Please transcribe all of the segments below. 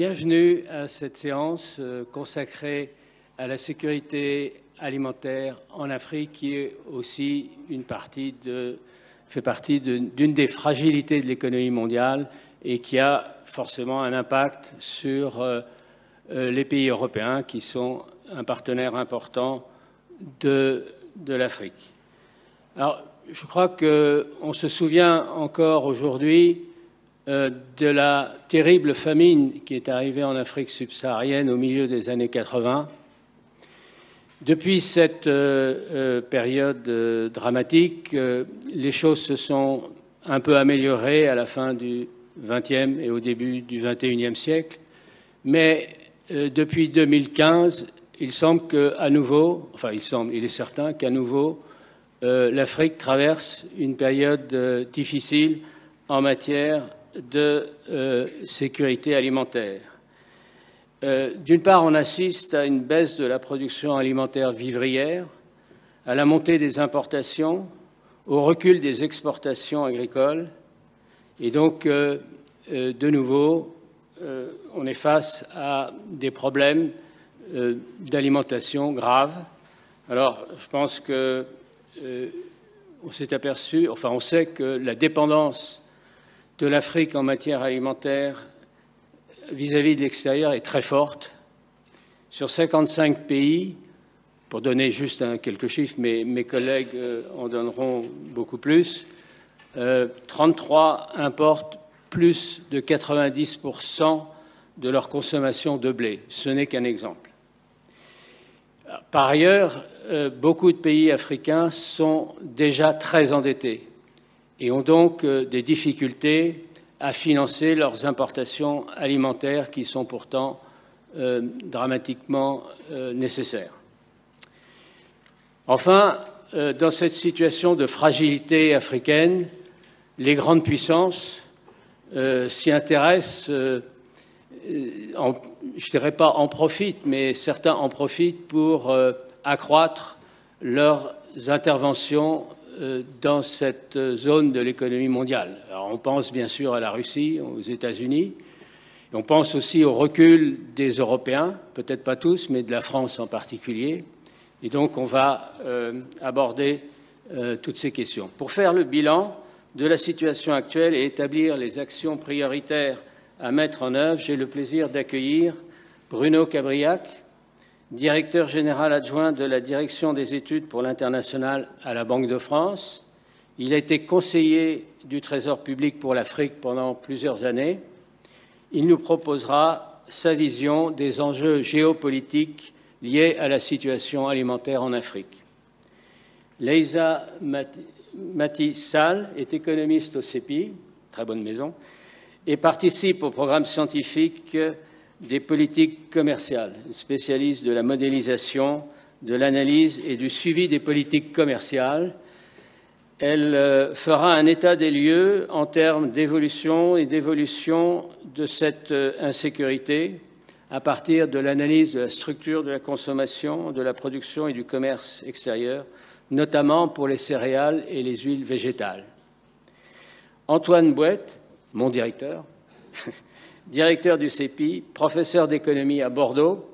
Bienvenue à cette séance consacrée à la sécurité alimentaire en Afrique, qui est aussi fait partie d'une des fragilités de l'économie mondiale et qui a forcément un impact sur les pays européens qui sont un partenaire important de l'Afrique. Alors, je crois qu'on se souvient encore aujourd'hui de la terrible famine qui est arrivée en Afrique subsaharienne au milieu des années 80. Depuis cette période dramatique, les choses se sont un peu améliorées à la fin du XXe et au début du XXIe siècle. Mais depuis 2015, il semble qu'à nouveau, il est certain qu'à nouveau, l'Afrique traverse une période difficile en matière de sécurité alimentaire. D'une part, on assiste à une baisse de la production alimentaire vivrière, à la montée des importations, au recul des exportations agricoles. Et donc, de nouveau, on est face à des problèmes d'alimentation graves. Alors, je pense que on s'est aperçu, on sait que la dépendance de l'Afrique en matière alimentaire vis-à-vis de l'extérieur est très forte. Sur 55 pays, pour donner juste quelques chiffres, mais mes collègues en donneront beaucoup plus, 33 importent plus de 90% de leur consommation de blé. Ce n'est qu'un exemple. Par ailleurs, beaucoup de pays africains sont déjà très endettés et ont donc des difficultés à financer leurs importations alimentaires qui sont pourtant dramatiquement nécessaires. Enfin, dans cette situation de fragilité africaine, les grandes puissances s'y intéressent, je ne dirais pas en profitent, mais certains en profitent pour accroître leurs interventions dans cette zone de l'économie mondiale. Alors, on pense bien sûr à la Russie, aux États-Unis. On pense aussi au recul des Européens, peut-être pas tous, mais de la France en particulier. Et donc, on va aborder toutes ces questions. Pour faire le bilan de la situation actuelle et établir les actions prioritaires à mettre en œuvre, j'ai le plaisir d'accueillir Bruno Cabriac, directeur général adjoint de la Direction des études pour l'international à la Banque de France. Il a été conseiller du Trésor public pour l'Afrique pendant plusieurs années. Il nous proposera sa vision des enjeux géopolitiques liés à la situation alimentaire en Afrique. Leïsa Mati-Sall est économiste au CEPI, très bonne maison, et participe au programme scientifique des politiques commerciales, spécialiste de la modélisation, de l'analyse et du suivi des politiques commerciales. Elle fera un état des lieux en termes d'évolution et d'évolution de cette insécurité à partir de l'analyse de la structure de la consommation, de la production et du commerce extérieur, notamment pour les céréales et les huiles végétales. Antoine Bouette, mon directeur, directeur du CEPI, professeur d'économie à Bordeaux,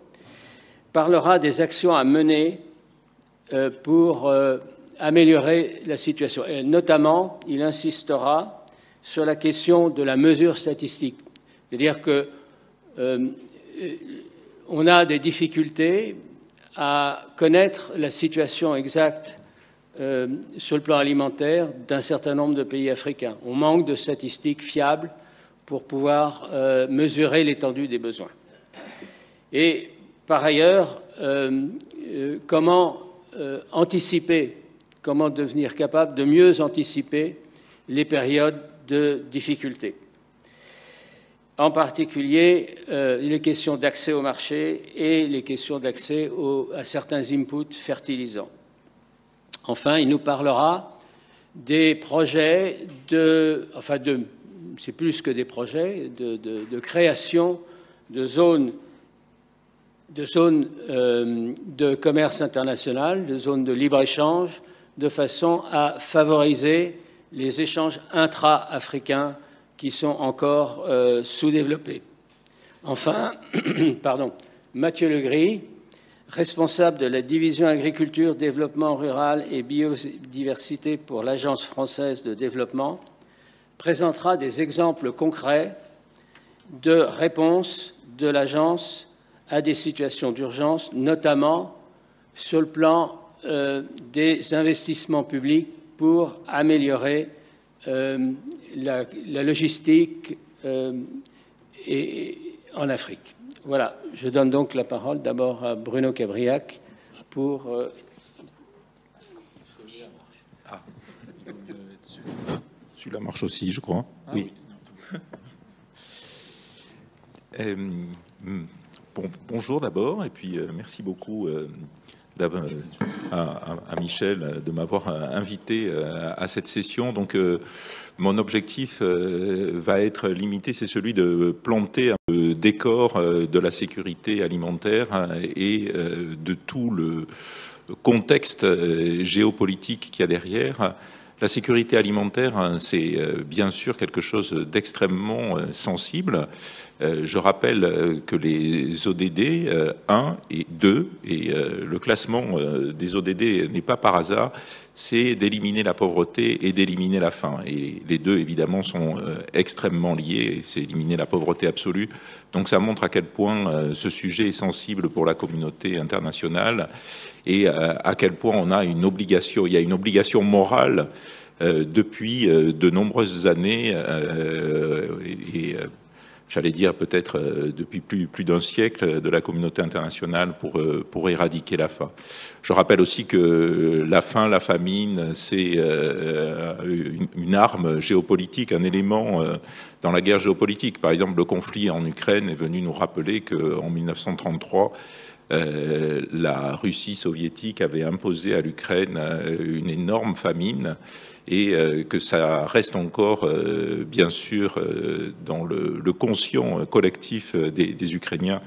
parlera des actions à mener pour améliorer la situation. Et notamment, il insistera sur la question de la mesure statistique. C'est-à-dire qu'on a des difficultés à connaître la situation exacte sur le plan alimentaire d'un certain nombre de pays africains. On manque de statistiques fiables pour pouvoir mesurer l'étendue des besoins. Et par ailleurs, comment anticiper, comment devenir capable de mieux anticiper les périodes de difficulté. En particulier, les questions d'accès au marché et les questions d'accès à certains inputs fertilisants. Enfin, il nous parlera des projets c'est plus que des projets, de création de zones de commerce international, de zones de libre-échange, de façon à favoriser les échanges intra-africains qui sont encore sous-développés. Enfin, pardon, Mathieu Legris, responsable de la division agriculture, développement rural et biodiversité pour l'Agence française de développement, présentera des exemples concrets de réponse de l'agence à des situations d'urgence, notamment sur le plan des investissements publics pour améliorer la logistique en Afrique. Voilà, je donne donc la parole d'abord à Bruno Cabriac pour... Celui-là marche aussi, je crois. Ah, oui. Bonjour d'abord, et puis merci beaucoup à Michel de m'avoir invité à cette session. Donc, mon objectif va être limité, c'est celui de planter un décor de la sécurité alimentaire et de tout le contexte géopolitique qu'il y a derrière. La sécurité alimentaire, c'est bien sûr quelque chose d'extrêmement sensible. Je rappelle que les ODD 1 et 2, et le classement des ODD n'est pas par hasard, c'est d'éliminer la pauvreté et d'éliminer la faim. Et les deux, évidemment, sont extrêmement liés. C'est éliminer la pauvreté absolue. Donc ça montre à quel point ce sujet est sensible pour la communauté internationale et à quel point on a une obligation. Il y a une obligation morale depuis de nombreuses années j'allais dire peut-être depuis plus d'un siècle de la communauté internationale pour éradiquer la faim. Je rappelle aussi que la faim, la famine, c'est une arme géopolitique, un élément dans la guerre géopolitique. Par exemple, le conflit en Ukraine est venu nous rappeler qu'en 1933, la Russie soviétique avait imposé à l'Ukraine une énorme famine et que ça reste encore, bien sûr, dans le conscient collectif des Ukrainiens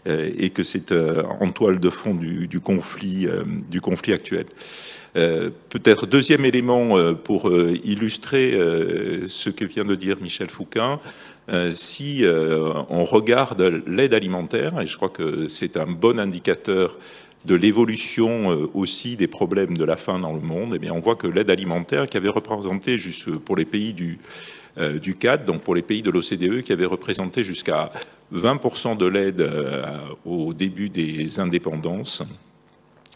et que c'est en toile de fond du conflit actuel. Peut-être deuxième élément pour illustrer ce que vient de dire Michel Foucain, si on regarde l'aide alimentaire, et je crois que c'est un bon indicateur de l'évolution aussi des problèmes de la faim dans le monde, eh bien on voit que l'aide alimentaire qui avait représenté, juste pour les pays du CAD, donc pour les pays de l'OCDE, qui avait représenté jusqu'à 20% de l'aide au début des indépendances,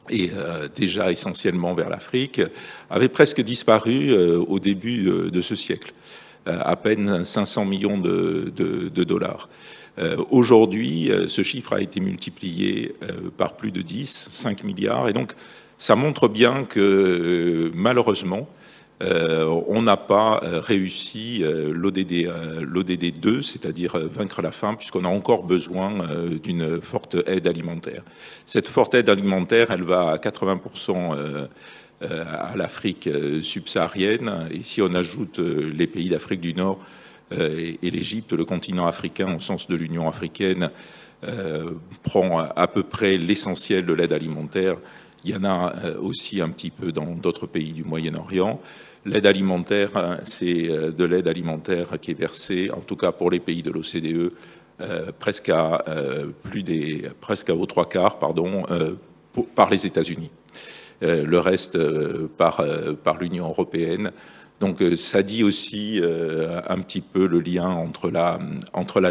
et déjà essentiellement vers l'Afrique, avait presque disparu au début de ce siècle. À peine 500 millions de dollars. Aujourd'hui, ce chiffre a été multiplié par plus de 5 milliards. Et donc, ça montre bien que malheureusement, on n'a pas réussi l'ODD 2, c'est-à-dire vaincre la faim, puisqu'on a encore besoin d'une forte aide alimentaire. Cette forte aide alimentaire, elle va à 80% à l'Afrique subsaharienne. Et si on ajoute les pays d'Afrique du Nord et l'Égypte, le continent africain, au sens de l'Union africaine, prend à peu près l'essentiel de l'aide alimentaire. Il y en a aussi un petit peu dans d'autres pays du Moyen-Orient. L'aide alimentaire, c'est de l'aide alimentaire qui est versée, en tout cas pour les pays de l'OCDE, presque aux 3/4, par les États-Unis. Le reste par l'Union européenne. Donc ça dit aussi un petit peu le lien entre la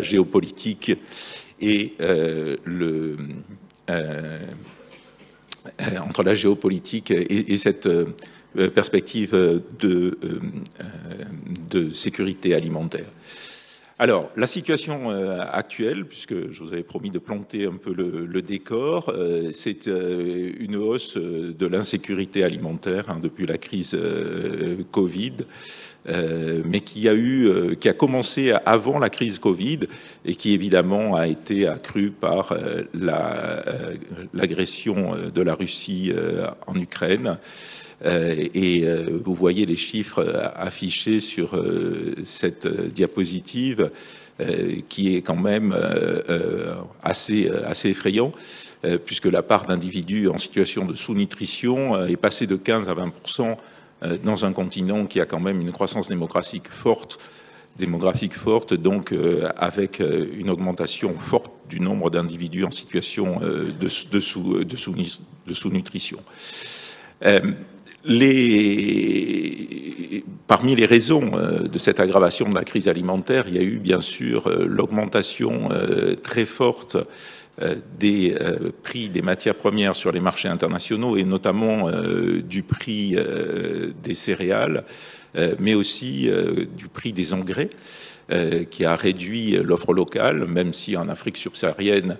géopolitique et entre la géopolitique et cette perspective de sécurité alimentaire. Alors, la situation actuelle, puisque je vous avais promis de planter un peu le décor, c'est une hausse de l'insécurité alimentaire depuis la crise Covid, mais qui a commencé avant la crise Covid et qui évidemment a été accrue par l'agression de la Russie en Ukraine. Et vous voyez les chiffres affichés sur cette diapositive qui est quand même assez effrayant, puisque la part d'individus en situation de sous-nutrition est passée de 15 à 20% dans un continent qui a quand même une croissance démographique forte démographique forte, donc avec une augmentation forte du nombre d'individus en situation de sous-nutrition. Parmi les raisons de cette aggravation de la crise alimentaire, il y a eu bien sûr l'augmentation très forte des prix des matières premières sur les marchés internationaux et notamment du prix des céréales, mais aussi du prix des engrais, qui a réduit l'offre locale, même si en Afrique subsaharienne,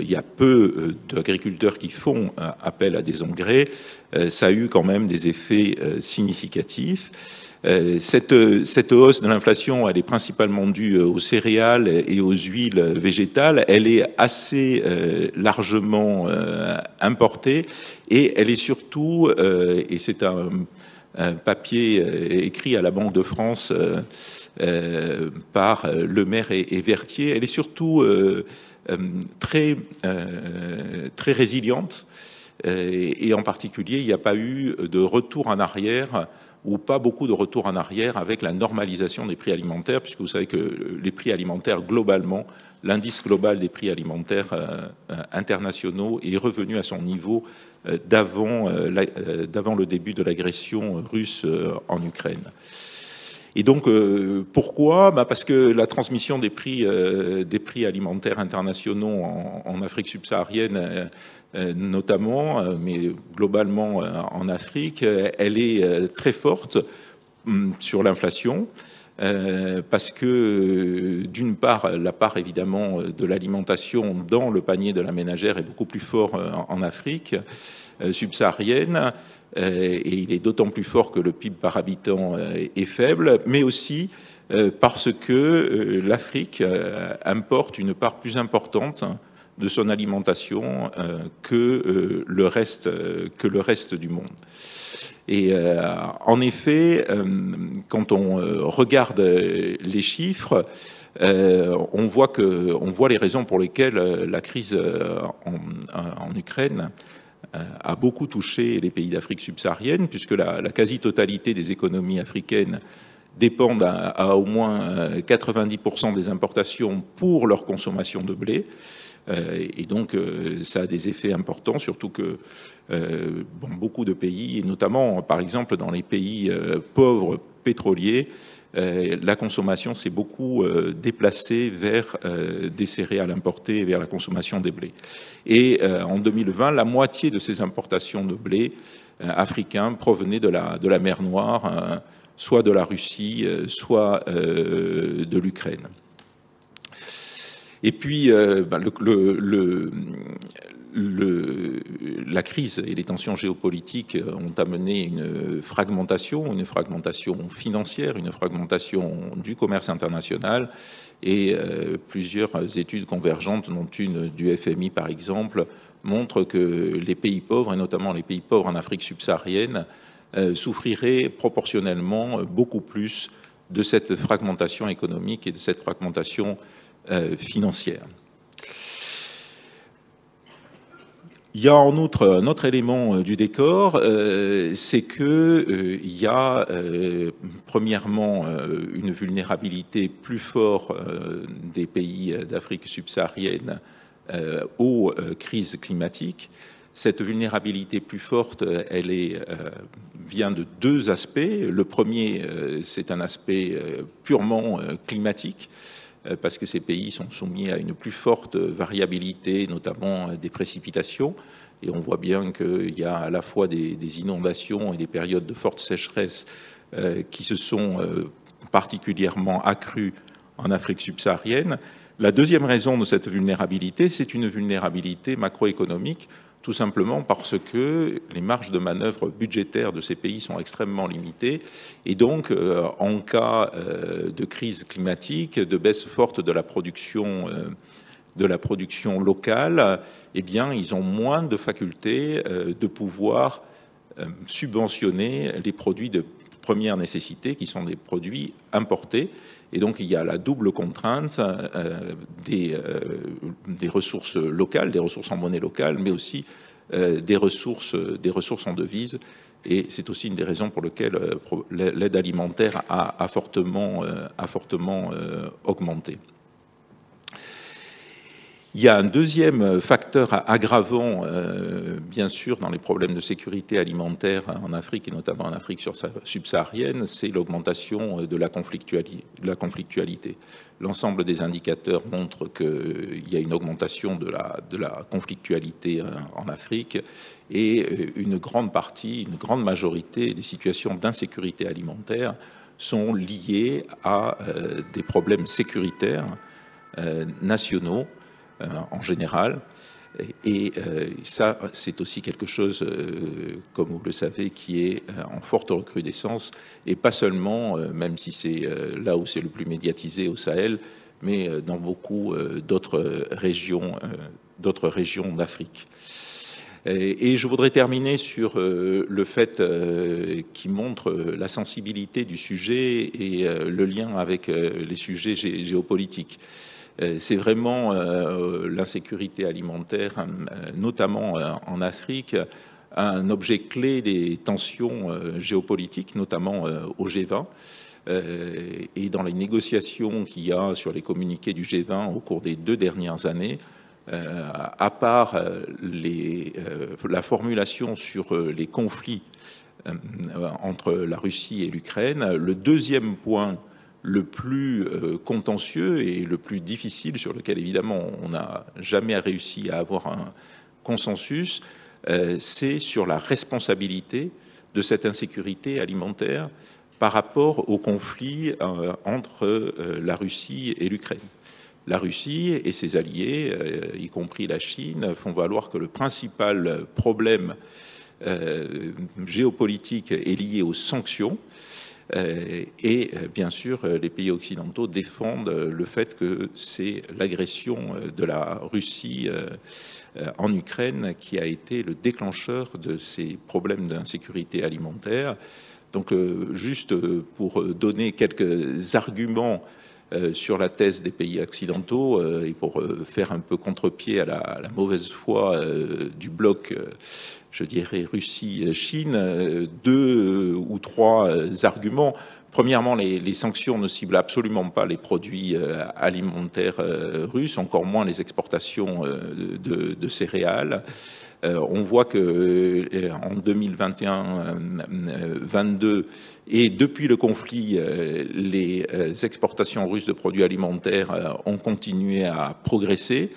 il y a peu d'agriculteurs qui font appel à des engrais. Ça a eu quand même des effets significatifs. Cette hausse de l'inflation, elle est principalement due aux céréales et aux huiles végétales. Elle est assez largement importée et elle est surtout, et c'est un papier écrit à la Banque de France par Le Maire et Vertier, elle est surtout très résiliente et en particulier, il n'y a pas eu de retour en arrière ou pas beaucoup de retour en arrière avec la normalisation des prix alimentaires, puisque vous savez que les prix alimentaires, globalement, l'indice global des prix alimentaires internationaux est revenu à son niveau d'avant le début de l'agression russe en Ukraine. Et donc, pourquoi ? Parce que la transmission des prix alimentaires internationaux en Afrique subsaharienne, notamment, mais globalement en Afrique, elle est très forte sur l'inflation, parce que d'une part, la part évidemment de l'alimentation dans le panier de la ménagère est beaucoup plus fort en Afrique subsaharienne, et il est d'autant plus fort que le PIB par habitant est faible, mais aussi parce que l'Afrique importe une part plus importante de son alimentation que le reste du monde. Et en effet, quand on regarde les chiffres, on voit les raisons pour lesquelles la crise en Ukraine a beaucoup touché les pays d'Afrique subsaharienne, puisque la quasi-totalité des économies africaines dépendent à au moins 90% des importations pour leur consommation de blé. Et donc, ça a des effets importants, surtout que beaucoup de pays, et notamment, par exemple, dans les pays pauvres pétroliers, la consommation s'est beaucoup déplacée vers des céréales importées, vers la consommation des blés. Et en 2020, la moitié de ces importations de blé africain provenaient de la mer Noire, soit de la Russie, soit de l'Ukraine. Et puis, la crise et les tensions géopolitiques ont amené une fragmentation financière, une fragmentation du commerce international, et plusieurs études convergentes, dont une du FMI par exemple, montrent que les pays pauvres, et notamment les pays pauvres en Afrique subsaharienne, souffriraient proportionnellement beaucoup plus de cette fragmentation économique et de cette fragmentation financière. Il y a en outre un autre élément du décor, c'est qu'il y a premièrement une vulnérabilité plus forte des pays d'Afrique subsaharienne aux crises climatiques. Cette vulnérabilité plus forte, elle vient de deux aspects. Le premier, c'est un aspect purement climatique, parce que ces pays sont soumis à une plus forte variabilité, notamment des précipitations. Et on voit bien qu'il y a à la fois des inondations et des périodes de forte sécheresse qui se sont particulièrement accrues en Afrique subsaharienne. La deuxième raison de cette vulnérabilité, c'est une vulnérabilité macroéconomique, tout simplement parce que les marges de manœuvre budgétaires de ces pays sont extrêmement limitées. Et donc, en cas de crise climatique, de baisse forte de la production locale, eh bien, ils ont moins de facultés de pouvoir subventionner les produits de première nécessité, qui sont des produits importés. Et donc, il y a la double contrainte des ressources locales, des ressources en monnaie locale, mais aussi des ressources en devises Et c'est aussi une des raisons pour lesquelles l'aide alimentaire a fortement augmenté. Il y a un deuxième facteur aggravant, bien sûr, dans les problèmes de sécurité alimentaire en Afrique, et notamment en Afrique subsaharienne, c'est l'augmentation de la conflictualité. L'ensemble des indicateurs montrent qu'il y a une augmentation de la conflictualité en Afrique, et une grande majorité des situations d'insécurité alimentaire sont liées à des problèmes sécuritaires nationaux, en général. Et ça, c'est aussi quelque chose, comme vous le savez, qui est en forte recrudescence, et pas seulement, même si c'est là où c'est le plus médiatisé au Sahel, mais dans beaucoup d'autres régions d'Afrique. Et je voudrais terminer sur le fait qui montre la sensibilité du sujet et le lien avec les sujets géopolitiques. C'est vraiment l'insécurité alimentaire, notamment en Afrique, un objet clé des tensions géopolitiques, notamment au G20. Et dans les négociations qu'il y a sur les communiqués du G20 au cours des 2 dernières années, à part la formulation sur les conflits entre la Russie et l'Ukraine, le deuxième point le plus contentieux et le plus difficile, sur lequel évidemment on n'a jamais réussi à avoir un consensus, c'est sur la responsabilité de cette insécurité alimentaire par rapport au conflit entre la Russie et l'Ukraine. La Russie et ses alliés, y compris la Chine, font valoir que le principal problème géopolitique est lié aux sanctions. Et bien sûr, les pays occidentaux défendent le fait que c'est l'agression de la Russie en Ukraine qui a été le déclencheur de ces problèmes d'insécurité alimentaire. Donc, juste pour donner quelques arguments sur la thèse des pays occidentaux et pour faire un peu contre-pied à la mauvaise foi du bloc, je dirais Russie-Chine, 2 ou 3 arguments. Premièrement, les sanctions ne ciblent absolument pas les produits alimentaires russes, encore moins les exportations de céréales. On voit que en 2021-22 et depuis le conflit, les exportations russes de produits alimentaires ont continué à progresser.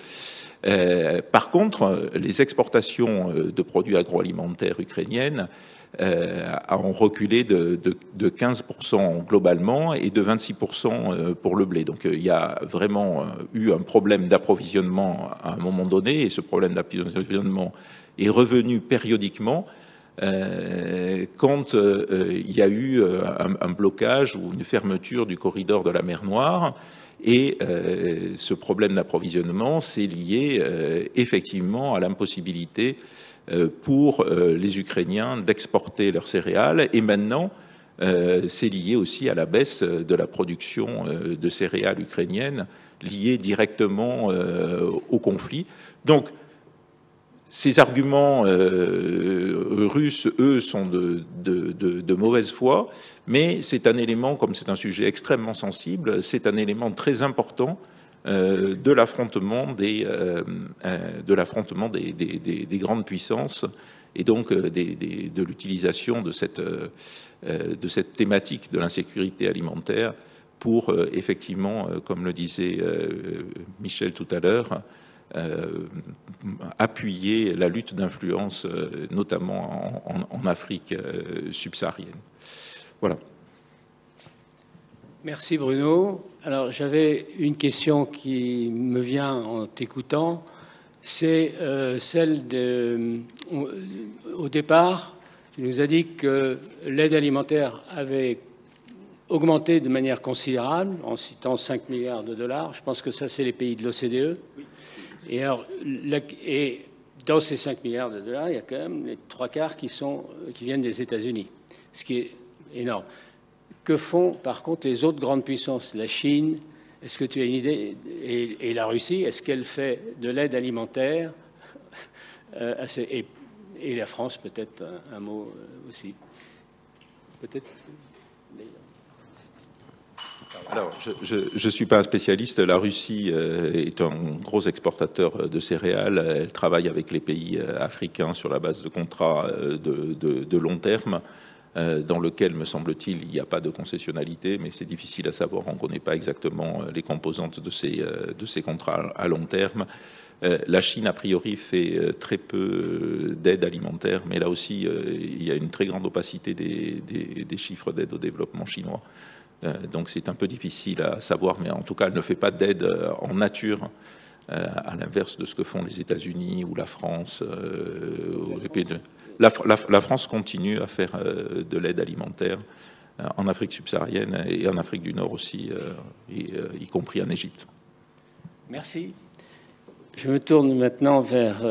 Par contre, les exportations de produits agroalimentaires ukrainiennes ont reculé de 15% globalement et de 26% pour le blé. Donc il y a vraiment eu un problème d'approvisionnement à un moment donné, et ce problème d'approvisionnement est revenu périodiquement quand il y a eu un blocage ou une fermeture du corridor de la mer Noire. Et ce problème d'approvisionnement s'est lié effectivement à l'impossibilité pour les Ukrainiens d'exporter leurs céréales. Et maintenant, c'est lié aussi à la baisse de la production de céréales ukrainiennes, liée directement au conflit. Donc, ces arguments russes, eux, sont de mauvaise foi, mais c'est un élément, comme c'est un sujet extrêmement sensible, c'est un élément très important de l'affrontement des grandes puissances, et donc de l'utilisation de cette thématique de l'insécurité alimentaire pour effectivement, comme le disait Michel tout à l'heure, appuyer la lutte d'influence, notamment en Afrique subsaharienne. Voilà. Merci Bruno. Alors j'avais une question qui me vient en t'écoutant. C'est celle de... Au départ, tu nous as dit que l'aide alimentaire avait augmenté de manière considérable, en citant 5 milliards de dollars. Je pense que ça, c'est les pays de l'OCDE. Oui. Et dans ces 5 milliards de dollars, il y a quand même les 3/4 qui viennent des États-Unis, ce qui est énorme. Que font par contre les autres grandes puissances? La Chine, est-ce que tu as une idée? Et la Russie, est-ce qu'elle fait de l'aide alimentaire et la France, peut-être un mot aussi. Peut-être. Alors, je ne suis pas un spécialiste. La Russie est un gros exportateur de céréales. Elle travaille avec les pays africains sur la base de contrats de long terme, dans lequel, me semble-t-il, il n'y a pas de concessionnalité, mais c'est difficile à savoir. On ne connaît pas exactement les composantes de ces contrats à long terme. La Chine, a priori, fait très peu d'aide alimentaire, mais là aussi, il y a une très grande opacité des chiffres d'aide au développement chinois. Donc c'est un peu difficile à savoir, mais en tout cas, elle ne fait pas d'aide en nature, à l'inverse de ce que font les États-Unis ou la France. La France continue à faire de l'aide alimentaire en Afrique subsaharienne et en Afrique du Nord aussi, y compris en Égypte. Merci. Je me tourne maintenant vers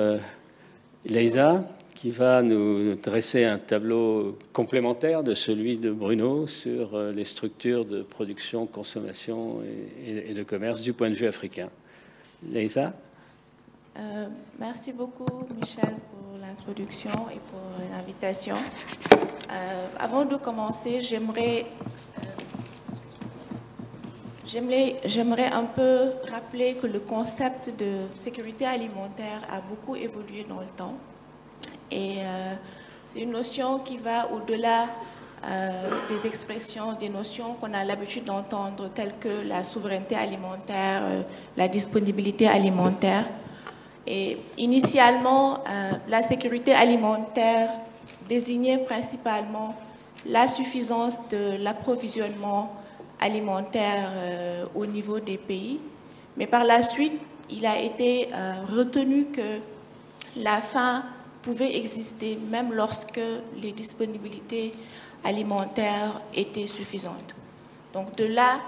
Leïsa, qui va nous dresser un tableau complémentaire de celui de Bruno sur les structures de production, consommation et de commerce du point de vue africain. Leïsa. Merci beaucoup, Michel, pour l'introduction et pour l'invitation. Avant de commencer, j'aimerais un peu rappeler que le concept de sécurité alimentaire a beaucoup évolué dans le temps. Et c'est une notion qui va au-delà des expressions, des notions qu'on a l'habitude d'entendre, telles que la souveraineté alimentaire, la disponibilité alimentaire. Et initialement, la sécurité alimentaire désignait principalement la suffisance de l'approvisionnement alimentaire au niveau des pays. Mais par la suite, il a été retenu que la faim pouvait exister même lorsque les disponibilités alimentaires étaient suffisantes. Donc de là,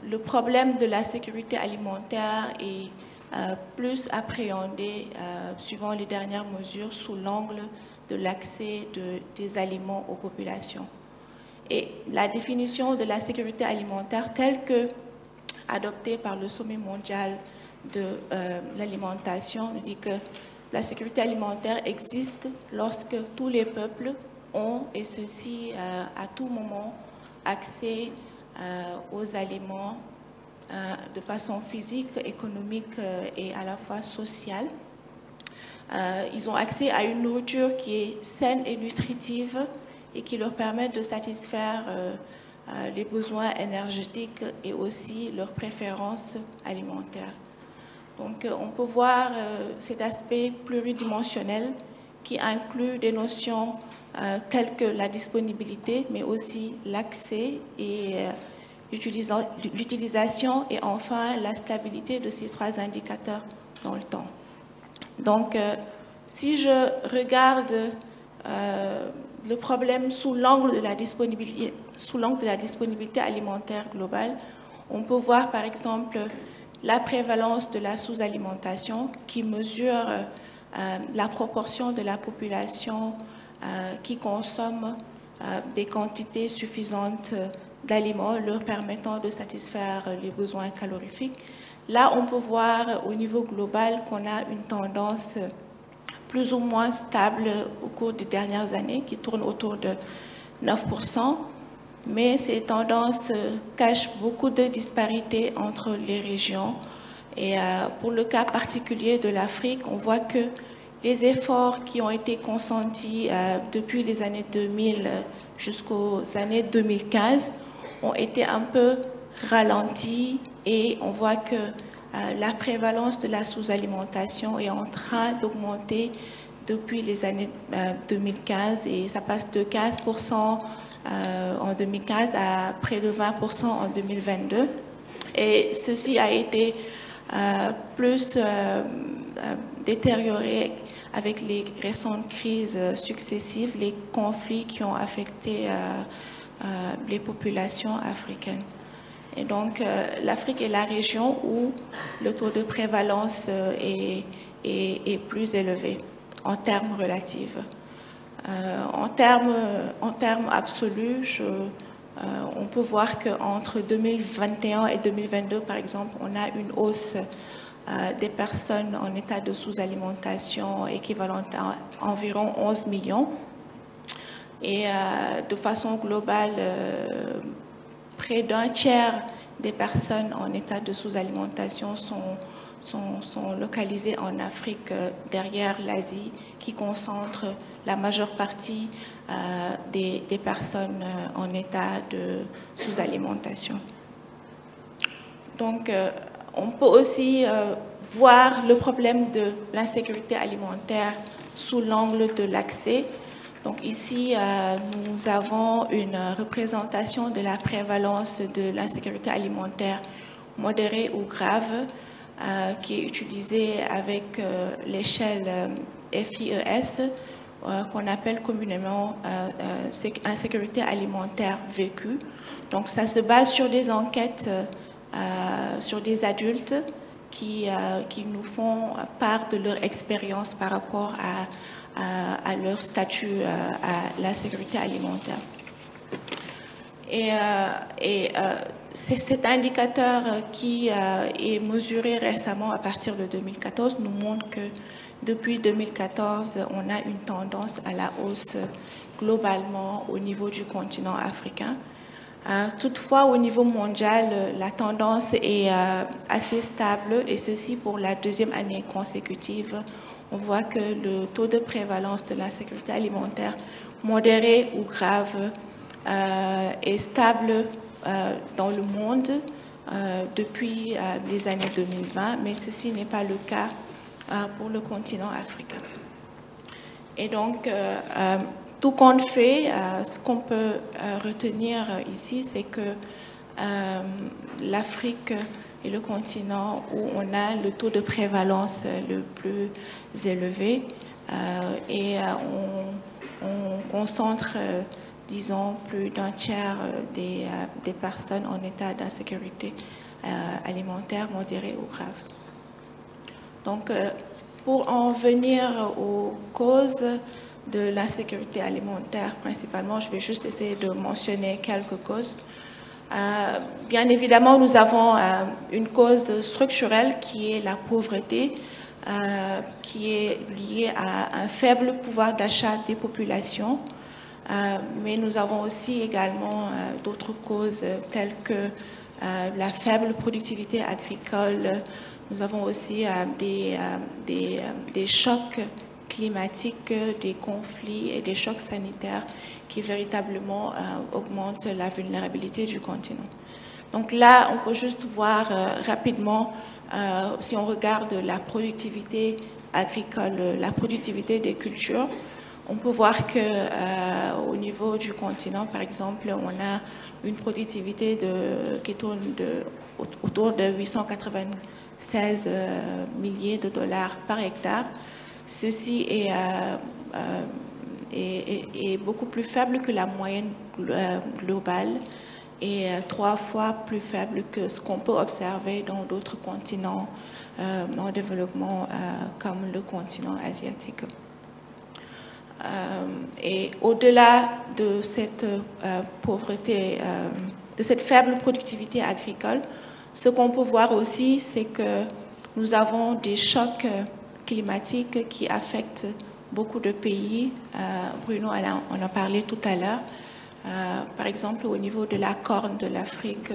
le problème de la sécurité alimentaire est plus appréhendé suivant les dernières mesures sous l'angle de l'accès des aliments aux populations. Et la définition de la sécurité alimentaire telle que adoptée par le sommet mondial de l'alimentation nous dit que la sécurité alimentaire existe lorsque tous les peuples ont, et ceci à tout moment, accès aux aliments de façon physique, économique et à la fois sociale. Ils ont accès à une nourriture qui est saine et nutritive et qui leur permet de satisfaire les besoins énergétiques et aussi leurs préférences alimentaires. Donc on peut voir cet aspect pluridimensionnel qui inclut des notions telles que la disponibilité, mais aussi l'accès et l'utilisation et enfin la stabilité de ces trois indicateurs dans le temps. Donc si je regarde le problème sous l'angle de la disponibilité alimentaire globale, on peut voir par exemple la prévalence de la sous-alimentation qui mesure la proportion de la population qui consomme des quantités suffisantes d'aliments leur permettant de satisfaire les besoins calorifiques. Là, on peut voir au niveau global qu'on a une tendance plus ou moins stable au cours des dernières années qui tourne autour de 9%. Mais ces tendances cachent beaucoup de disparités entre les régions. Et pour le cas particulier de l'Afrique, on voit que les efforts qui ont été consentis depuis les années 2000 jusqu'aux années 2015 ont été un peu ralentis et on voit que la prévalence de la sous-alimentation est en train d'augmenter depuis les années 2015 et ça passe de 15% en 2015 à près de 20% en 2022. Et ceci a été plus détérioré avec les récentes crises successives, les conflits qui ont affecté les populations africaines. Et donc, l'Afrique est la région où le taux de prévalence est plus élevé en termes relatifs. En termes absolus, on peut voir qu'entre 2021 et 2022, par exemple, on a une hausse des personnes en état de sous-alimentation équivalente à environ 11 millions. Et de façon globale, près d'un tiers des personnes en état de sous-alimentation sont localisées en Afrique, derrière l'Asie, qui concentre la majeure partie des personnes en état de sous-alimentation. Donc, on peut aussi voir le problème de l'insécurité alimentaire sous l'angle de l'accès. Donc ici, nous avons une représentation de la prévalence de l'insécurité alimentaire modérée ou grave qui est utilisée avec l'échelle FIES, qu'on appelle communément insécurité alimentaire vécue. Donc ça se base sur des enquêtes sur des adultes qui nous font part de leur expérience par rapport à leur statut à la sécurité alimentaire. Et cet indicateur qui est mesuré récemment à partir de 2014 nous montre que depuis 2014, on a une tendance à la hausse globalement au niveau du continent africain. Toutefois, au niveau mondial, la tendance est assez stable, et ceci pour la deuxième année consécutive. On voit que le taux de prévalence de l'insécurité alimentaire modéré ou grave est stable dans le monde depuis les années 2020, mais ceci n'est pas le cas pour le continent africain. Et donc, tout compte fait, ce qu'on peut retenir ici, c'est que l'Afrique est le continent où on a le taux de prévalence le plus élevé et on concentre, disons, plus d'un tiers des personnes en état d'insécurité alimentaire modérée ou grave. Donc, pour en venir aux causes de l'insécurité alimentaire, principalement, je vais juste essayer de mentionner quelques causes. Bien évidemment, nous avons une cause structurelle qui est la pauvreté, qui est liée à un faible pouvoir d'achat des populations. Mais nous avons aussi également d'autres causes telles que la faible productivité agricole. Nous avons aussi des chocs climatiques, des conflits et des chocs sanitaires qui véritablement augmentent la vulnérabilité du continent. Donc là, on peut juste voir rapidement, si on regarde la productivité agricole, la productivité des cultures, on peut voir qu'au niveau du continent, par exemple, on a une productivité qui tourne autour de 896 milliers de dollars par hectare. Ceci est beaucoup plus faible que la moyenne globale et 3 fois plus faible que ce qu'on peut observer dans d'autres continents en développement comme le continent asiatique. Et au-delà de cette pauvreté, de cette faible productivité agricole, ce qu'on peut voir aussi, c'est que nous avons des chocs climatiques qui affectent beaucoup de pays. Bruno en a parlé tout à l'heure. Par exemple, au niveau de la Corne de l'Afrique,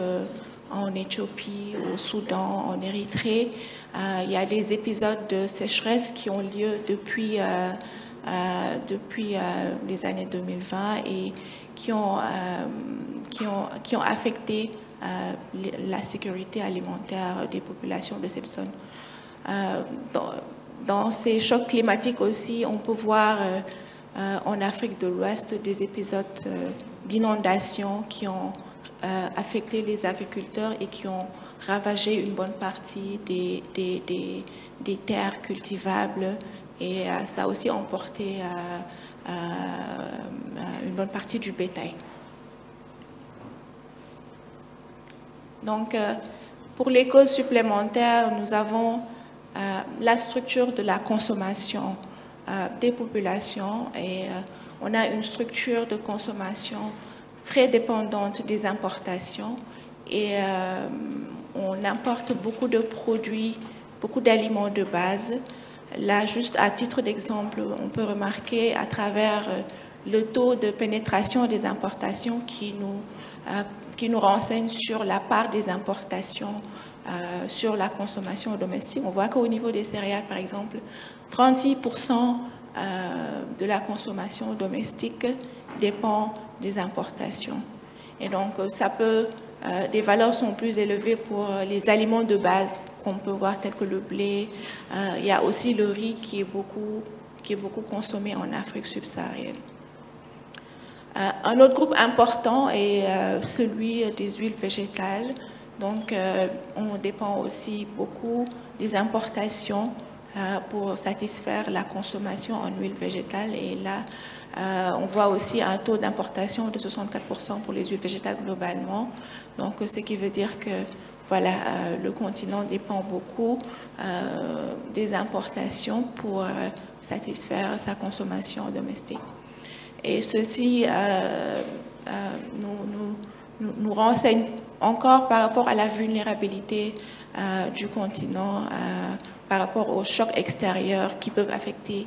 en Éthiopie, au Soudan, en Érythrée, il y a des épisodes de sécheresse qui ont lieu depuis les années 2020 et qui ont affecté la sécurité alimentaire des populations de cette zone. Dans ces chocs climatiques aussi, on peut voir en Afrique de l'Ouest des épisodes d'inondations qui ont affecté les agriculteurs et qui ont ravagé une bonne partie des terres cultivables, et ça a aussi emporté une bonne partie du bétail. Donc, pour les causes supplémentaires, nous avons la structure de la consommation des populations, et on a une structure de consommation très dépendante des importations, et on importe beaucoup de produits beaucoup d'aliments de base. Là, juste à titre d'exemple, on peut remarquer à travers le taux de pénétration des importations qui nous renseigne sur la part des importations sur la consommation domestique. On voit qu'au niveau des céréales, par exemple, 36% de la consommation domestique dépend des importations. Et donc, des valeurs sont plus élevées pour les aliments de base qu'on peut voir, tels que le blé. Il y a aussi le riz qui est beaucoup consommé en Afrique subsaharienne. Un autre groupe important est celui des huiles végétales. Donc, on dépend aussi beaucoup des importations pour satisfaire la consommation en huile végétale. Et là, on voit aussi un taux d'importation de 64% pour les huiles végétales globalement. Donc, ce qui veut dire que voilà, le continent dépend beaucoup des importations pour satisfaire sa consommation domestique. Et ceci nous renseigne encore par rapport à la vulnérabilité du continent, par rapport aux chocs extérieurs qui peuvent affecter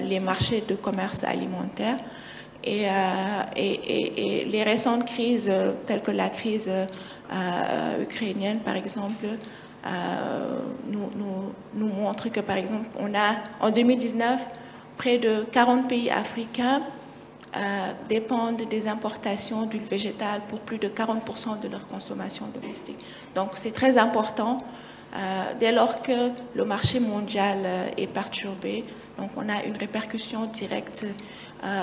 les marchés de commerce alimentaire. Et les récentes crises, telles que la crise ukrainienne, par exemple, nous montrent que, par exemple, on a en 2019 près de 40 pays africains dépendent des importations d'huile végétale pour plus de 40% de leur consommation domestique. Donc c'est très important dès lors que le marché mondial est perturbé. Donc on a une répercussion directe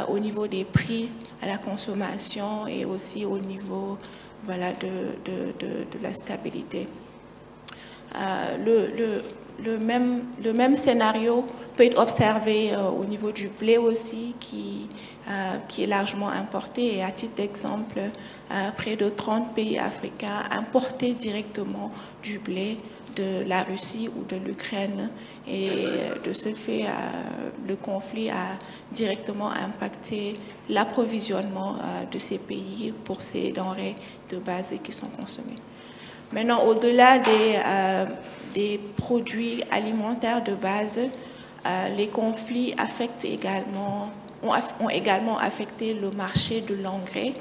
au niveau des prix à la consommation et aussi au niveau voilà, de la stabilité. Le même scénario peut être observé au niveau du blé aussi, qui est largement importé. Et à titre d'exemple, près de 30 pays africains importaient directement du blé de la Russie ou de l'Ukraine. Et de ce fait, le conflit a directement impacté l'approvisionnement de ces pays pour ces denrées de base qui sont consommées. Maintenant, au-delà des produits alimentaires de base, les conflits ont également affecté le marché de l'engrais.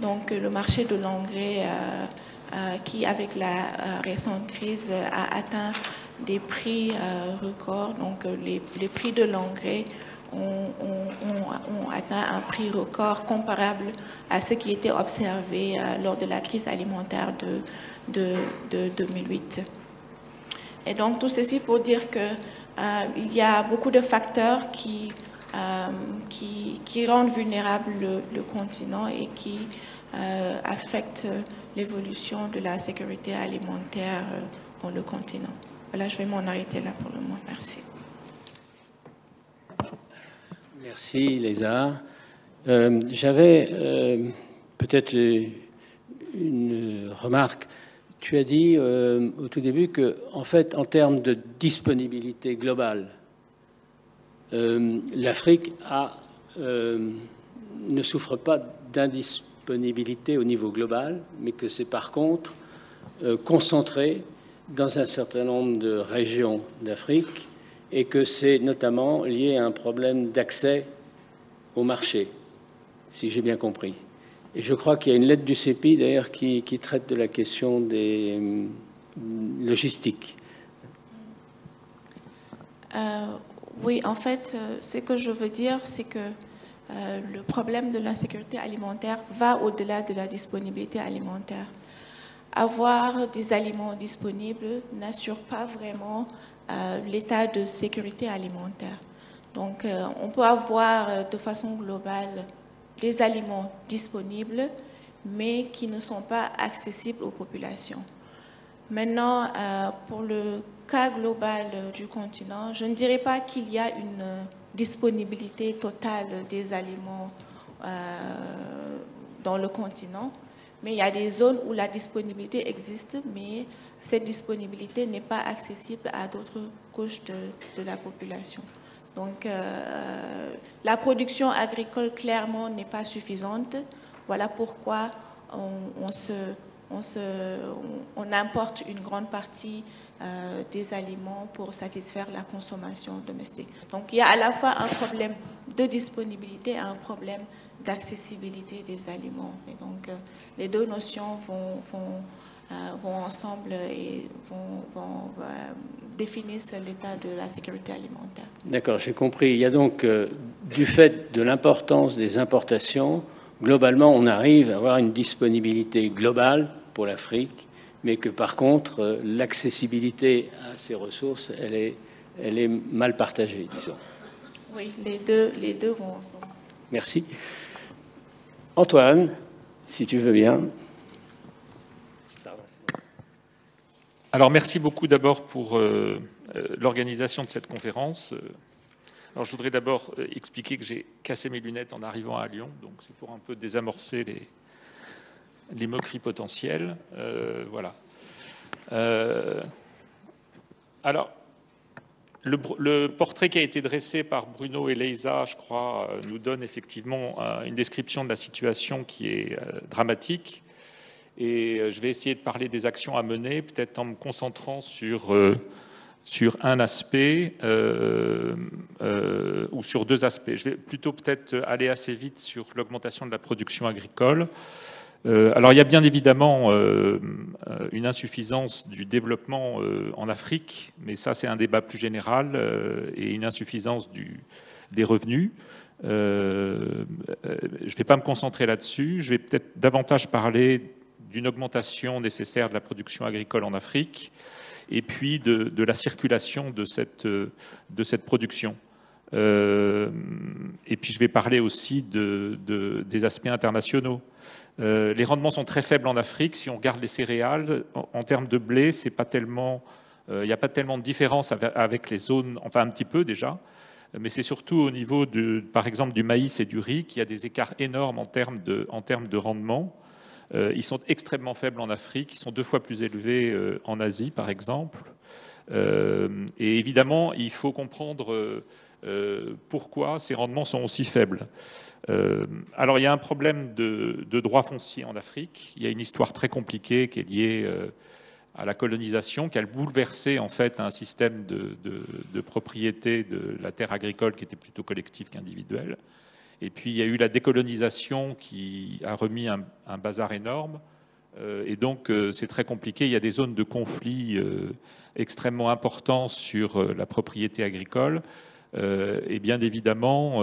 Donc, le marché de l'engrais qui, avec la récente crise, a atteint des prix records. Donc, les prix de l'engrais ont atteint un prix record comparable à ce qui était observé lors de la crise alimentaire de 2008. Et donc, tout ceci pour dire qu'il y a beaucoup de facteurs qui rendent vulnérable le continent et qui affectent l'évolution de la sécurité alimentaire dans le continent. Voilà, je vais m'en arrêter là pour le moment. Merci. Merci, Léza. J'avais peut-être une remarque. Tu as dit au tout début que, en fait, en termes de disponibilité globale, l'Afrique ne souffre pas d'indisponibilité au niveau global, mais que c'est par contre concentré dans un certain nombre de régions d'Afrique et que c'est notamment lié à un problème d'accès au marché, si j'ai bien compris. Et je crois qu'il y a une lettre du CEPI, d'ailleurs, qui traite de la question des logistiques. Oui, en fait, ce que je veux dire, c'est que le problème de l'insécurité alimentaire va au-delà de la disponibilité alimentaire. Avoir des aliments disponibles n'assure pas vraiment l'état de sécurité alimentaire. Donc, on peut avoir de façon globale des aliments disponibles, mais qui ne sont pas accessibles aux populations. Maintenant, pour le cas global du continent, je ne dirais pas qu'il y a une disponibilité totale des aliments dans le continent, mais il y a des zones où la disponibilité existe, mais cette disponibilité n'est pas accessible à d'autres couches de la population. Donc, la production agricole, clairement, n'est pas suffisante. Voilà pourquoi on importe une grande partie des aliments pour satisfaire la consommation domestique. Donc il y a à la fois un problème de disponibilité et un problème d'accessibilité des aliments. Et donc les deux notions vont ensemble et définissent l'état de la sécurité alimentaire. D'accord, j'ai compris. Il y a donc, du fait de l'importance des importations, globalement, on arrive à avoir une disponibilité globale pour l'Afrique, mais que par contre, l'accessibilité à ces ressources, elle est mal partagée, disons. Oui, les deux vont ensemble. Merci. Antoine, si tu veux bien. Alors, merci beaucoup d'abord pour l'organisation de cette conférence. Alors, je voudrais d'abord expliquer que j'ai cassé mes lunettes en arrivant à Lyon, donc c'est pour un peu désamorcer les moqueries potentielles. Voilà. Alors, le portrait qui a été dressé par Bruno et Leïsa, je crois, nous donne effectivement une description de la situation qui est dramatique. Et je vais essayer de parler des actions à mener, peut-être en me concentrant sur un aspect ou sur deux aspects. Je vais plutôt peut-être aller assez vite sur l'augmentation de la production agricole. Alors il y a bien évidemment une insuffisance du développement en Afrique, mais ça c'est un débat plus général, et une insuffisance des revenus. Je ne vais pas me concentrer là-dessus, je vais peut-être davantage parler d'une augmentation nécessaire de la production agricole en Afrique, et puis de la circulation de cette production. Et puis je vais parler aussi des aspects internationaux. Les rendements sont très faibles en Afrique. Si on regarde les céréales, en termes de blé, c'est pas tellement, il n'y a pas tellement de différence avec les zones, enfin un petit peu déjà, mais c'est surtout au niveau, par exemple, du maïs et du riz qu'il y a des écarts énormes en termes de rendement. Ils sont extrêmement faibles en Afrique, ils sont 2 fois plus élevés en Asie, par exemple. Et évidemment, il faut comprendre pourquoi ces rendements sont aussi faibles. Alors, il y a un problème de droit foncier en Afrique. Il y a une histoire très compliquée qui est liée à la colonisation, qui a bouleversé en fait un système de propriété de la terre agricole qui était plutôt collectif qu'individuel. Et puis, il y a eu la décolonisation qui a remis un bazar énorme. Et donc, c'est très compliqué. Il y a des zones de conflit extrêmement importants sur la propriété agricole. Et bien évidemment,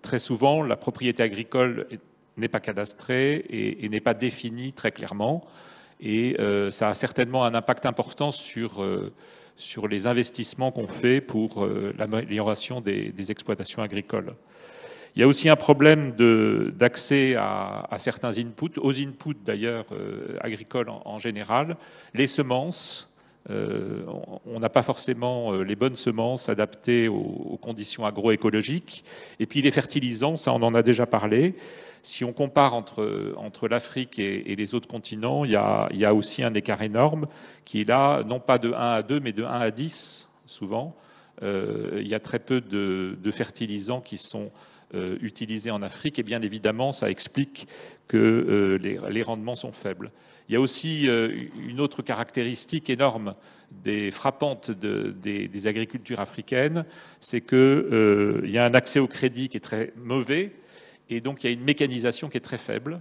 très souvent, la propriété agricole n'est pas cadastrée et n'est pas définie très clairement. Et ça a certainement un impact important sur les investissements qu'on fait pour l'amélioration des exploitations agricoles. Il y a aussi un problème d'accès à certains inputs, aux inputs d'ailleurs agricoles en général. Les semences, on n'a pas forcément les bonnes semences adaptées aux conditions agroécologiques. Et puis les fertilisants, ça on en a déjà parlé. Si on compare entre l'Afrique et les autres continents, il y a aussi un écart énorme qui est là, non pas de 1 à 2, mais de 1 à 10 souvent. Il y a très peu de fertilisants qui sont utilisés en Afrique, et bien évidemment, ça explique que les rendements sont faibles. Il y a aussi une autre caractéristique énorme frappante des agricultures africaines, c'est qu'il y a un accès au crédit qui est très mauvais, et donc il y a une mécanisation qui est très faible.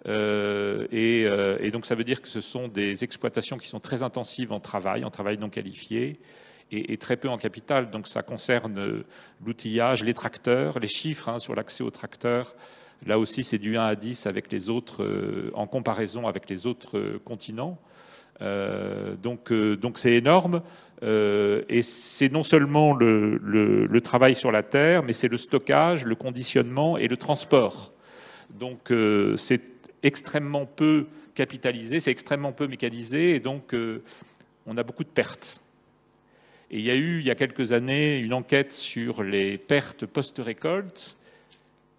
Et donc ça veut dire que ce sont des exploitations qui sont très intensives en travail non qualifié, et très peu en capital. Donc ça concerne l'outillage, les tracteurs, les chiffres sur l'accès aux tracteurs. Là aussi, c'est du 1 à 10 avec les autres, en comparaison avec les autres continents. Donc c'est énorme. Et c'est non seulement le travail sur la terre, mais c'est le stockage, le conditionnement et le transport. Donc c'est extrêmement peu capitalisé, c'est extrêmement peu mécanisé, et donc on a beaucoup de pertes. Et il y a eu, il y a quelques années, une enquête sur les pertes post-récolte.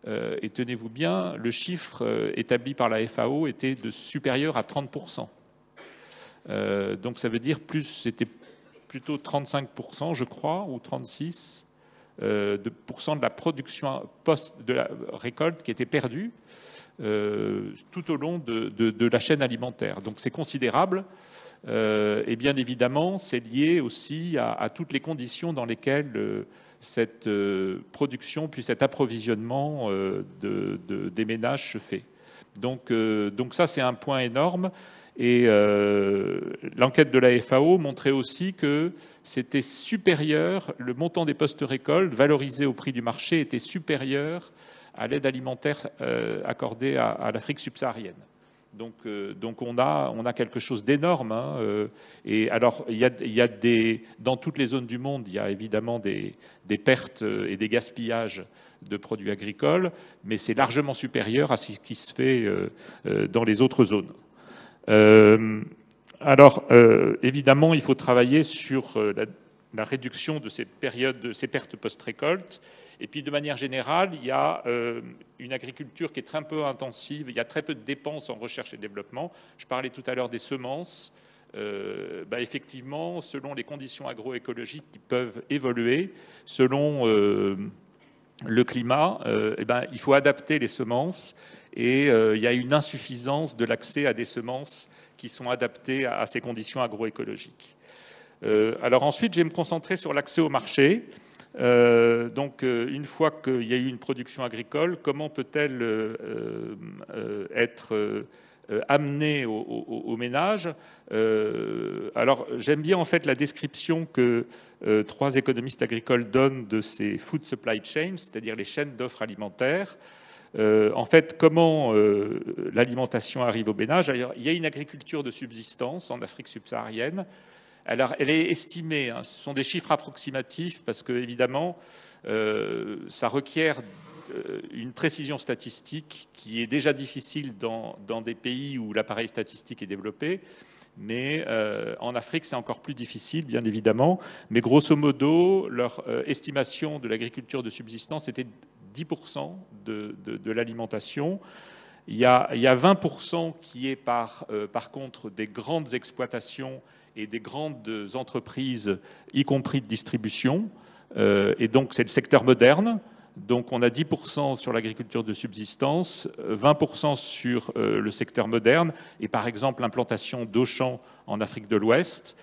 Et tenez-vous bien, le chiffre établi par la FAO était supérieur à 30%. Donc ça veut dire c'était plutôt 35%, je crois, ou 36% de la production de la récolte qui était perdue. tout au long de la chaîne alimentaire. Donc c'est considérable. Et bien évidemment, c'est lié aussi à toutes les conditions dans lesquelles cette production puis cet approvisionnement des ménages se fait. Donc ça, c'est un point énorme. Et l'enquête de la FAO montrait aussi que c'était supérieur, le montant des postes-récoltes valorisé au prix du marché était supérieur à l'aide alimentaire accordée à l'Afrique subsaharienne. Donc on a quelque chose d'énorme. Hein, et alors, il y a dans toutes les zones du monde, il y a évidemment des pertes et des gaspillages de produits agricoles, mais c'est largement supérieur à ce qui se fait dans les autres zones. Alors, évidemment, il faut travailler sur la réduction de ces périodes, de ces pertes post-récolte. Et puis, de manière générale, il y a une agriculture qui est très peu intensive. Il y a très peu de dépenses en recherche et développement. Je parlais tout à l'heure des semences. Effectivement, selon les conditions agroécologiques qui peuvent évoluer, selon le climat, il faut adapter les semences. Et il y a une insuffisance de l'accès à des semences qui sont adaptées à ces conditions agroécologiques. Alors ensuite, je vais me concentrer sur l'accès au marché. Donc, une fois qu'il y a eu une production agricole, comment peut-elle être amenée au ménage? Alors, j'aime bien en fait la description que 3 économistes agricoles donnent de ces food supply chains, c'est-à-dire les chaînes d'offres alimentaires. En fait, comment l'alimentation arrive au ménage? Alors, il y a une agriculture de subsistance en Afrique subsaharienne. Alors, elle est estimée, hein, ce sont des chiffres approximatifs parce que, évidemment, ça requiert une précision statistique qui est déjà difficile dans des pays où l'appareil statistique est développé. Mais en Afrique, c'est encore plus difficile, bien évidemment. Mais grosso modo, leur estimation de l'agriculture de subsistance était 10% de l'alimentation. Il y a 20% qui est par contre des grandes exploitations et des grandes entreprises, y compris de distribution. Et donc, c'est le secteur moderne. Donc, on a 10% sur l'agriculture de subsistance, 20% sur le secteur moderne, et par exemple, l'implantation d'Auchan en Afrique de l'Ouest.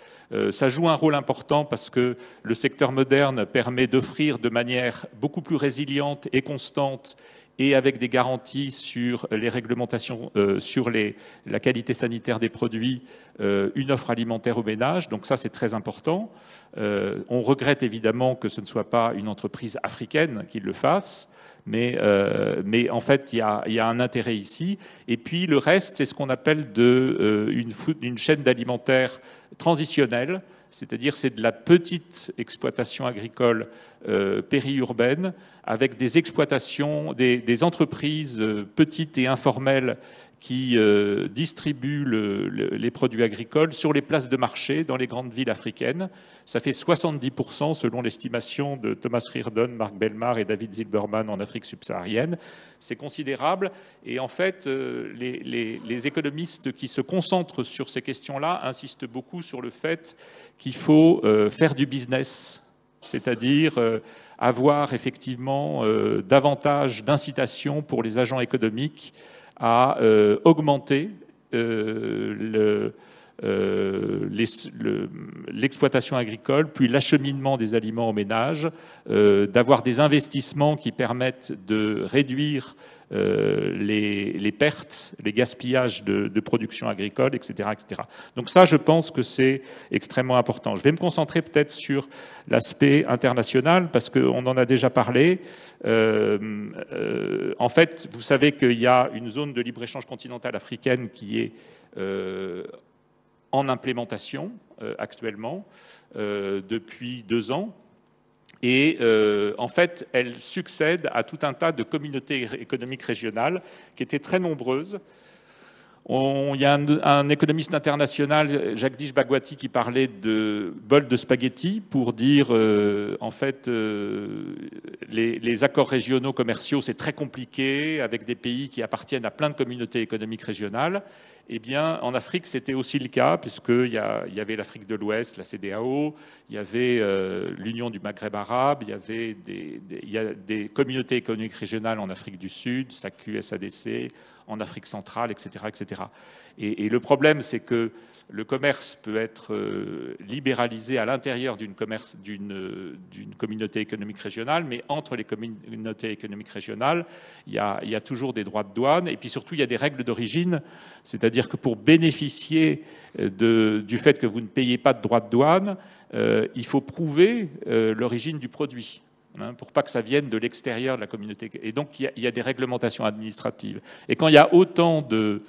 Ça joue un rôle important parce que le secteur moderne permet d'offrir de manière beaucoup plus résiliente et constante et avec des garanties sur les réglementations, sur la qualité sanitaire des produits, une offre alimentaire aux ménages. Donc ça, c'est très important. On regrette évidemment que ce ne soit pas une entreprise africaine qui le fasse, mais en fait, il y a un intérêt ici. Et puis, le reste, c'est ce qu'on appelle une chaîne d'alimentaire transitionnelle, c'est-à-dire c'est de la petite exploitation agricole périurbaine avec des exploitations, des entreprises petites et informelles qui distribuent les produits agricoles sur les places de marché dans les grandes villes africaines. Ça fait 70% selon l'estimation de Thomas Reardon, Marc Bellemare et David Zilberman en Afrique subsaharienne. C'est considérable. Et en fait, les économistes qui se concentrent sur ces questions-là insistent beaucoup sur le fait qu'il faut faire du business, c'est-à-dire avoir effectivement davantage d'incitation pour les agents économiques à augmenter l'exploitation agricole, puis l'acheminement des aliments aux ménages, d'avoir des investissements qui permettent de réduire les pertes, les gaspillages de production agricole, etc., etc. Donc ça, je pense que c'est extrêmement important. Je vais me concentrer peut-être sur l'aspect international, parce qu'on en a déjà parlé. En fait, vous savez qu'il y a une zone de libre-échange continentale africaine qui est en implémentation actuellement depuis 2 ans. Et en fait, elle succède à tout un tas de communautés économiques régionales qui étaient très nombreuses. Il y a un économiste international, Jagdish Bhagwati, qui parlait de bol de spaghettis pour dire, en fait, les accords régionaux commerciaux, c'est très compliqué, avec des pays qui appartiennent à plein de communautés économiques régionales. Eh bien, en Afrique, c'était aussi le cas, puisqu'il y avait l'Afrique de l'Ouest, la CEDEAO, il y avait l'Union du Maghreb arabe, il y a des communautés économiques régionales en Afrique du Sud, SACU, SADC, en Afrique centrale, etc. etc. Et le problème, c'est que le commerce peut être libéralisé à l'intérieur d'une communauté économique régionale, mais entre les communautés économiques régionales, il y a toujours des droits de douane, et puis surtout, il y a des règles d'origine, c'est-à-dire que pour bénéficier du fait que vous ne payez pas de droits de douane, il faut prouver l'origine du produit, pour pas que ça vienne de l'extérieur de la communauté. Et donc, il y a des réglementations administratives. Et quand il y a autant de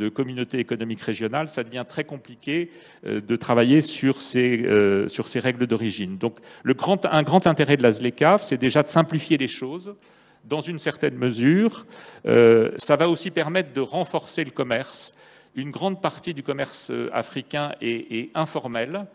communautés économiques régionales, ça devient très compliqué de travailler sur ces règles d'origine. Donc, un grand intérêt de la ZLECAf, c'est déjà de simplifier les choses dans une certaine mesure. Ça va aussi permettre de renforcer le commerce. Une grande partie du commerce africain est informel.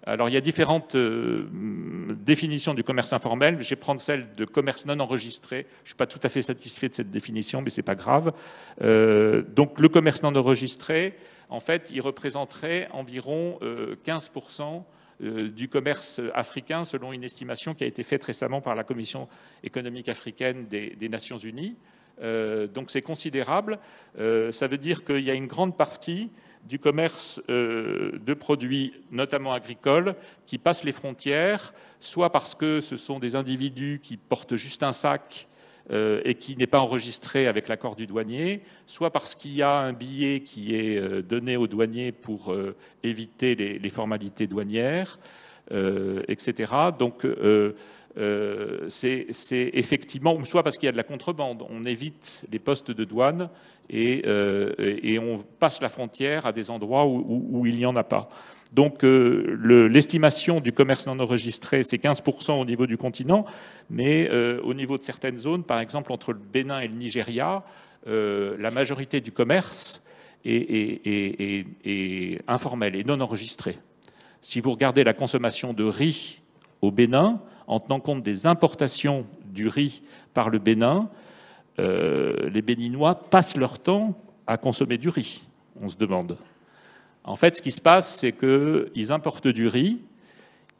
Alors, il y a différentes définitions du commerce informel. Je vais prendre celle de commerce non enregistré. Je ne suis pas tout à fait satisfait de cette définition, mais ce n'est pas grave. Donc, le commerce non enregistré, en fait, il représenterait environ 15% du commerce africain, selon une estimation qui a été faite récemment par la Commission économique africaine des Nations Unies. Donc, c'est considérable. Ça veut dire qu'il y a une grande partie du commerce de produits, notamment agricoles, qui passent les frontières, soit parce que ce sont des individus qui portent juste un sac et qui n'est pas enregistré avec l'accord du douanier, soit parce qu'il y a un billet qui est donné au douanier pour éviter les formalités douanières, etc. Donc, c'est effectivement, soit parce qu'il y a de la contrebande, on évite les postes de douane et on passe la frontière à des endroits où il n'y en a pas. Donc l'estimation du commerce non enregistré, c'est 15% au niveau du continent, mais au niveau de certaines zones, par exemple entre le Bénin et le Nigeria, la majorité du commerce est informel et non enregistré. Si vous regardez la consommation de riz au Bénin, en tenant compte des importations du riz par le Bénin, les Béninois passent leur temps à consommer du riz, on se demande. En fait, ce qui se passe, c'est qu'ils importent du riz,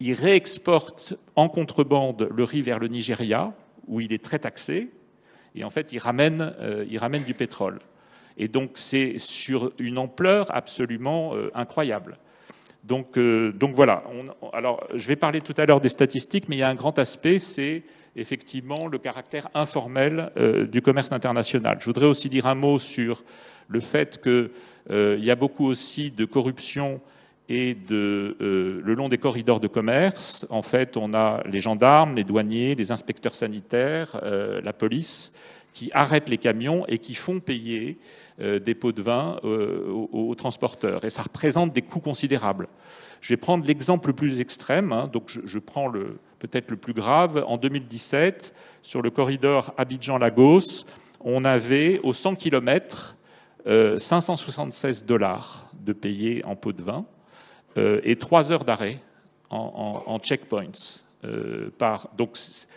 ils réexportent en contrebande le riz vers le Nigeria, où il est très taxé, et en fait, ils ramènent du pétrole. Et donc, c'est sur une ampleur absolument incroyable. Donc voilà. Alors, je vais parler tout à l'heure des statistiques, mais il y a un grand aspect, c'est effectivement le caractère informel du commerce international. Je voudrais aussi dire un mot sur le fait qu'il y a beaucoup aussi de corruption et le long des corridors de commerce. En fait, on a les gendarmes, les douaniers, les inspecteurs sanitaires, la police, qui arrêtent les camions et qui font payer des pots de vin aux transporteurs. Et ça représente des coûts considérables. Je vais prendre l'exemple le plus extrême, donc je prends peut-être le plus grave. En 2017, sur le corridor Abidjan-Lagos, on avait aux 100 km 576 $ de payés en pot de vin et 3 heures d'arrêt en checkpoints. Donc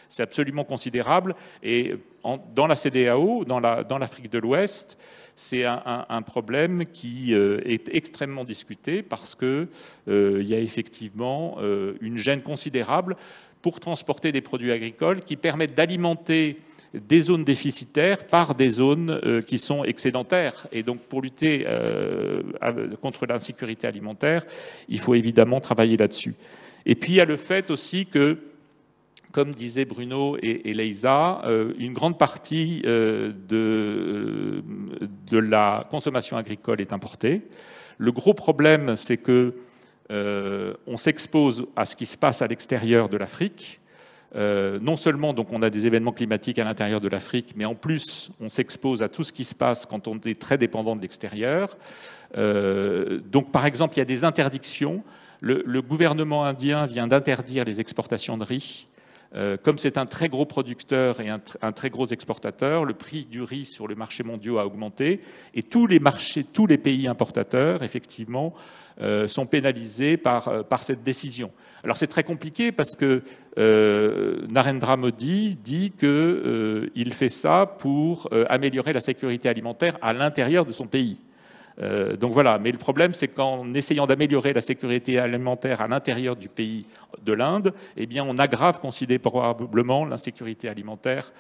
c'est absolument considérable. Et dans la CEDEAO, dans l'Afrique de l'Ouest, c'est un problème qui est extrêmement discuté parce qu'il y a effectivement une gêne considérable pour transporter des produits agricoles qui permettent d'alimenter des zones déficitaires par des zones qui sont excédentaires. Et donc, pour lutter contre l'insécurité alimentaire, il faut évidemment travailler là-dessus. Et puis, il y a le fait aussi que, comme disaient Bruno et Leïsa, une grande partie de la consommation agricole est importée. Le gros problème, c'est que on s'expose à ce qui se passe à l'extérieur de l'Afrique. Non seulement donc on a des événements climatiques à l'intérieur de l'Afrique, mais en plus on s'expose à tout ce qui se passe quand on est très dépendant de l'extérieur. Donc par exemple, il y a des interdictions. Le gouvernement indien vient d'interdire les exportations de riz. Comme c'est un très gros producteur et un très gros exportateur, le prix du riz sur les marchés mondiaux a augmenté et tous les pays importateurs, effectivement, sont pénalisés par cette décision. Alors c'est très compliqué parce que Narendra Modi dit qu'il fait ça pour améliorer la sécurité alimentaire à l'intérieur de son pays. Donc voilà, mais le problème, c'est qu'en essayant d'améliorer la sécurité alimentaire à l'intérieur du pays de l'Inde, eh bien, on aggrave considérablement l'insécurité alimentaire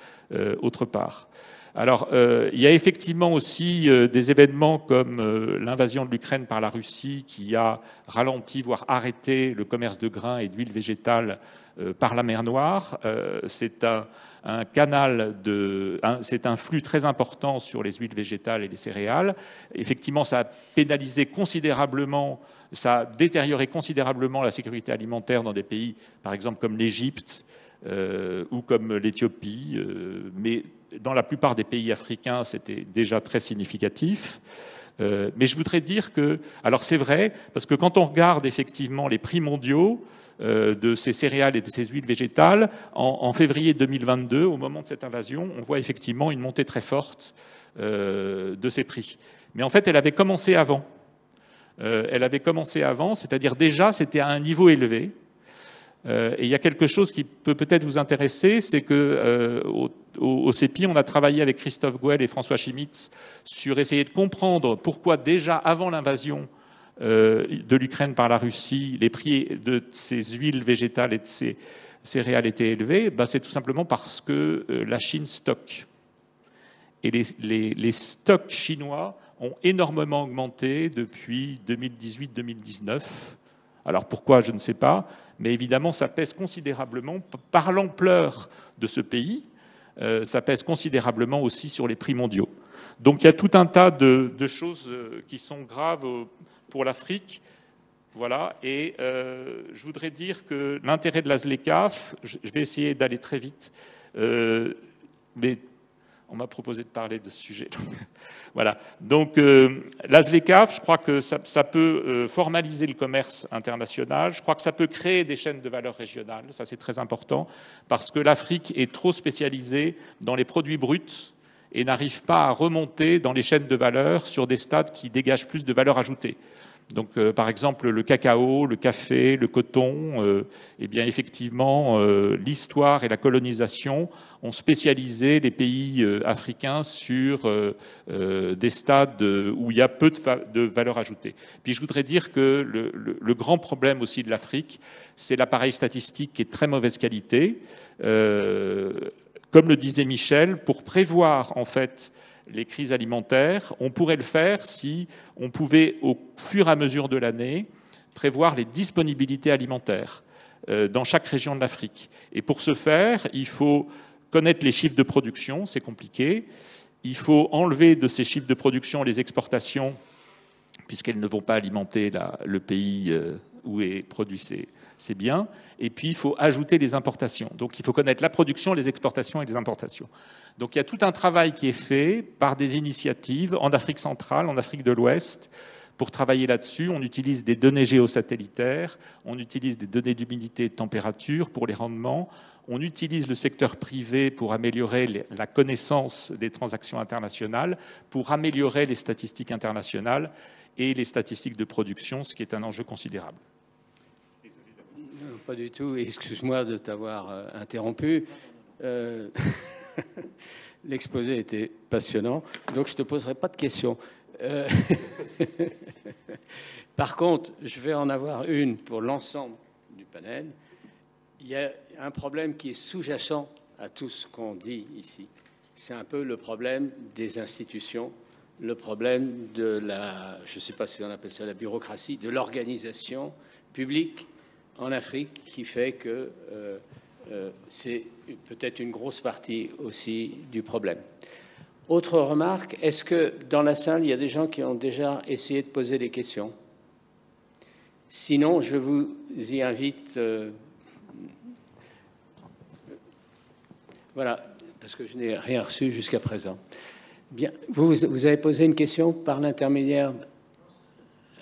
autre part. Alors, il y a effectivement aussi des événements comme l'invasion de l'Ukraine par la Russie qui a ralenti, voire arrêté le commerce de grains et d'huile végétale par la mer Noire. C'est un canal c'est un flux très important sur les huiles végétales et les céréales. Effectivement, ça a pénalisé considérablement, ça a détérioré considérablement la sécurité alimentaire dans des pays, par exemple comme l'Égypte ou comme l'Éthiopie, mais dans la plupart des pays africains, c'était déjà très significatif. Mais je voudrais dire que, alors c'est vrai, parce que quand on regarde effectivement les prix mondiaux de ces céréales et de ces huiles végétales, en février 2022, au moment de cette invasion, on voit effectivement une montée très forte de ces prix. Mais en fait, elle avait commencé avant. C'est-à-dire déjà, c'était à un niveau élevé. Et il y a quelque chose qui peut peut-être vous intéresser, c'est qu'au CEPI, on a travaillé avec Christophe Gouel et François Chimitz sur essayer de comprendre pourquoi déjà avant l'invasion de l'Ukraine par la Russie, les prix de ces huiles végétales et de ces céréales étaient élevés. C'est tout simplement parce que la Chine stocke. Et les stocks chinois ont énormément augmenté depuis 2018-2019. Alors pourquoi, je ne sais pas. Mais évidemment, ça pèse considérablement, par l'ampleur de ce pays, ça pèse considérablement aussi sur les prix mondiaux. Donc il y a tout un tas de choses qui sont graves pour l'Afrique. Voilà. Et je voudrais dire que l'intérêt de la ZLECAf, je vais essayer d'aller très vite, mais on m'a proposé de parler de ce sujet. Voilà. Donc, la ZLECAf, je crois que ça peut formaliser le commerce international. Je crois que ça peut créer des chaînes de valeur régionales. Ça, c'est très important, parce que l'Afrique est trop spécialisée dans les produits bruts et n'arrive pas à remonter dans les chaînes de valeur sur des stades qui dégagent plus de valeur ajoutée. Donc, par exemple, le cacao, le café, le coton, eh bien, effectivement, l'histoire et la colonisation ont spécialisé les pays africains sur des stades où il y a peu de valeur ajoutée. Puis je voudrais dire que le grand problème aussi de l'Afrique, c'est l'appareil statistique qui est de très mauvaise qualité. Comme le disait Michel, pour prévoir en fait les crises alimentaires, on pourrait le faire si on pouvait, au fur et à mesure de l'année, prévoir les disponibilités alimentaires dans chaque région de l'Afrique. Et pour ce faire, il faut connaître les chiffres de production, c'est compliqué. Il faut enlever de ces chiffres de production les exportations, puisqu'elles ne vont pas alimenter le pays où est produit ces biens. Et puis, il faut ajouter les importations. Donc, il faut connaître la production, les exportations et les importations. Donc, il y a tout un travail qui est fait par des initiatives en Afrique centrale, en Afrique de l'Ouest. Pour travailler là-dessus, on utilise des données géosatellitaires, on utilise des données d'humidité et de température pour les rendements, on utilise le secteur privé pour améliorer la connaissance des transactions internationales, pour améliorer les statistiques internationales et les statistiques de production, ce qui est un enjeu considérable. Non, pas du tout. Excuse-moi de t'avoir interrompu. L'exposé était passionnant, donc je ne te poserai pas de questions. Par contre, je vais en avoir une pour l'ensemble du panel. Il y a un problème qui est sous-jacent à tout ce qu'on dit ici. C'est un peu le problème des institutions, le problème de la, je ne sais pas si on appelle ça la bureaucratie, de l'organisation publique en Afrique qui fait que c'est peut-être une grosse partie aussi du problème. Autre remarque, est-ce que dans la salle, il y a des gens qui ont déjà essayé de poser des questions? Sinon, je vous y invite. Voilà, parce que je n'ai rien reçu jusqu'à présent. Bien, vous avez posé une question par l'intermédiaire.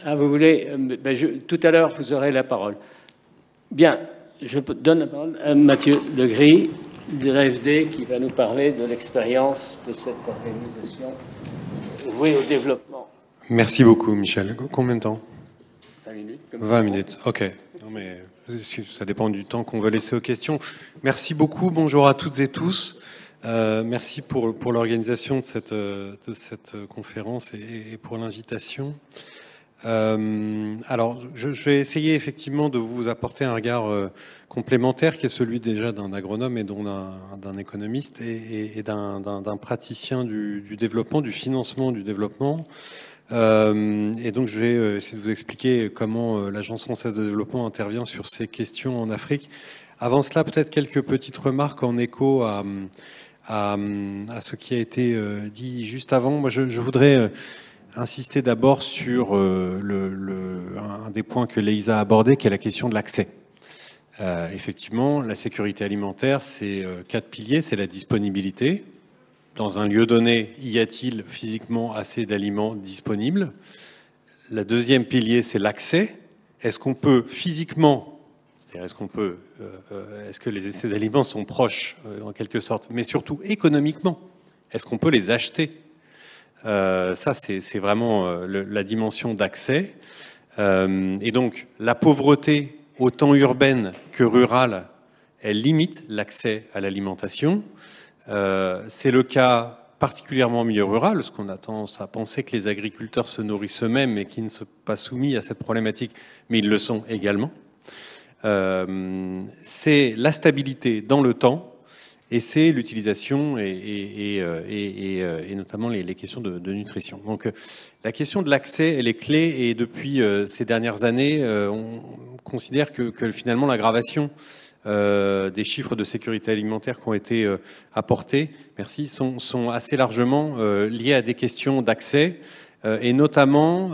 Ah, vous voulez tout à l'heure, vous aurez la parole. Bien, je donne la parole à Mathieu Legris, de l'AFD, qui va nous parler de l'expérience de cette organisation vouée au développement. Merci beaucoup, Michel. Combien de temps? 20 minutes. 20 minutes, ok. Non, mais ça dépend du temps qu'on va laisser aux questions. Merci beaucoup, bonjour à toutes et tous. Merci pour l'organisation de cette conférence et pour l'invitation. Alors, je vais essayer effectivement de vous apporter un regard complémentaire qui est celui déjà d'un agronome et d'un économiste et d'un praticien du développement, du financement du développement. Et donc, je vais essayer de vous expliquer comment l'Agence française de développement intervient sur ces questions en Afrique. Avant cela, peut-être quelques petites remarques en écho à ce qui a été dit juste avant. Moi, je voudrais insister d'abord sur un des points que Leïsa a abordé, qui est la question de l'accès. Effectivement, la sécurité alimentaire, c'est 4 piliers. C'est la disponibilité. Dans un lieu donné, y a-t-il physiquement assez d'aliments disponibles? La deuxième pilier, c'est l'accès. Est-ce qu'on peut physiquement, c'est-à-dire est-ce que ces aliments sont proches en quelque sorte, mais surtout économiquement, est-ce qu'on peut les acheter? Ça, c'est vraiment la dimension d'accès. Et donc, la pauvreté, autant urbaine que rurale, elle limite l'accès à l'alimentation. C'est le cas particulièrement en milieu rural, parce qu'on a tendance à penser que les agriculteurs se nourrissent eux-mêmes et qu'ils ne sont pas soumis à cette problématique, mais ils le sont également. C'est la stabilité dans le temps, et c'est l'utilisation et notamment les questions de nutrition. Donc la question de l'accès, elle est clé, et depuis ces dernières années, on considère que finalement l'aggravation des chiffres de sécurité alimentaire qui ont été apportés, merci, sont assez largement liés à des questions d'accès, et notamment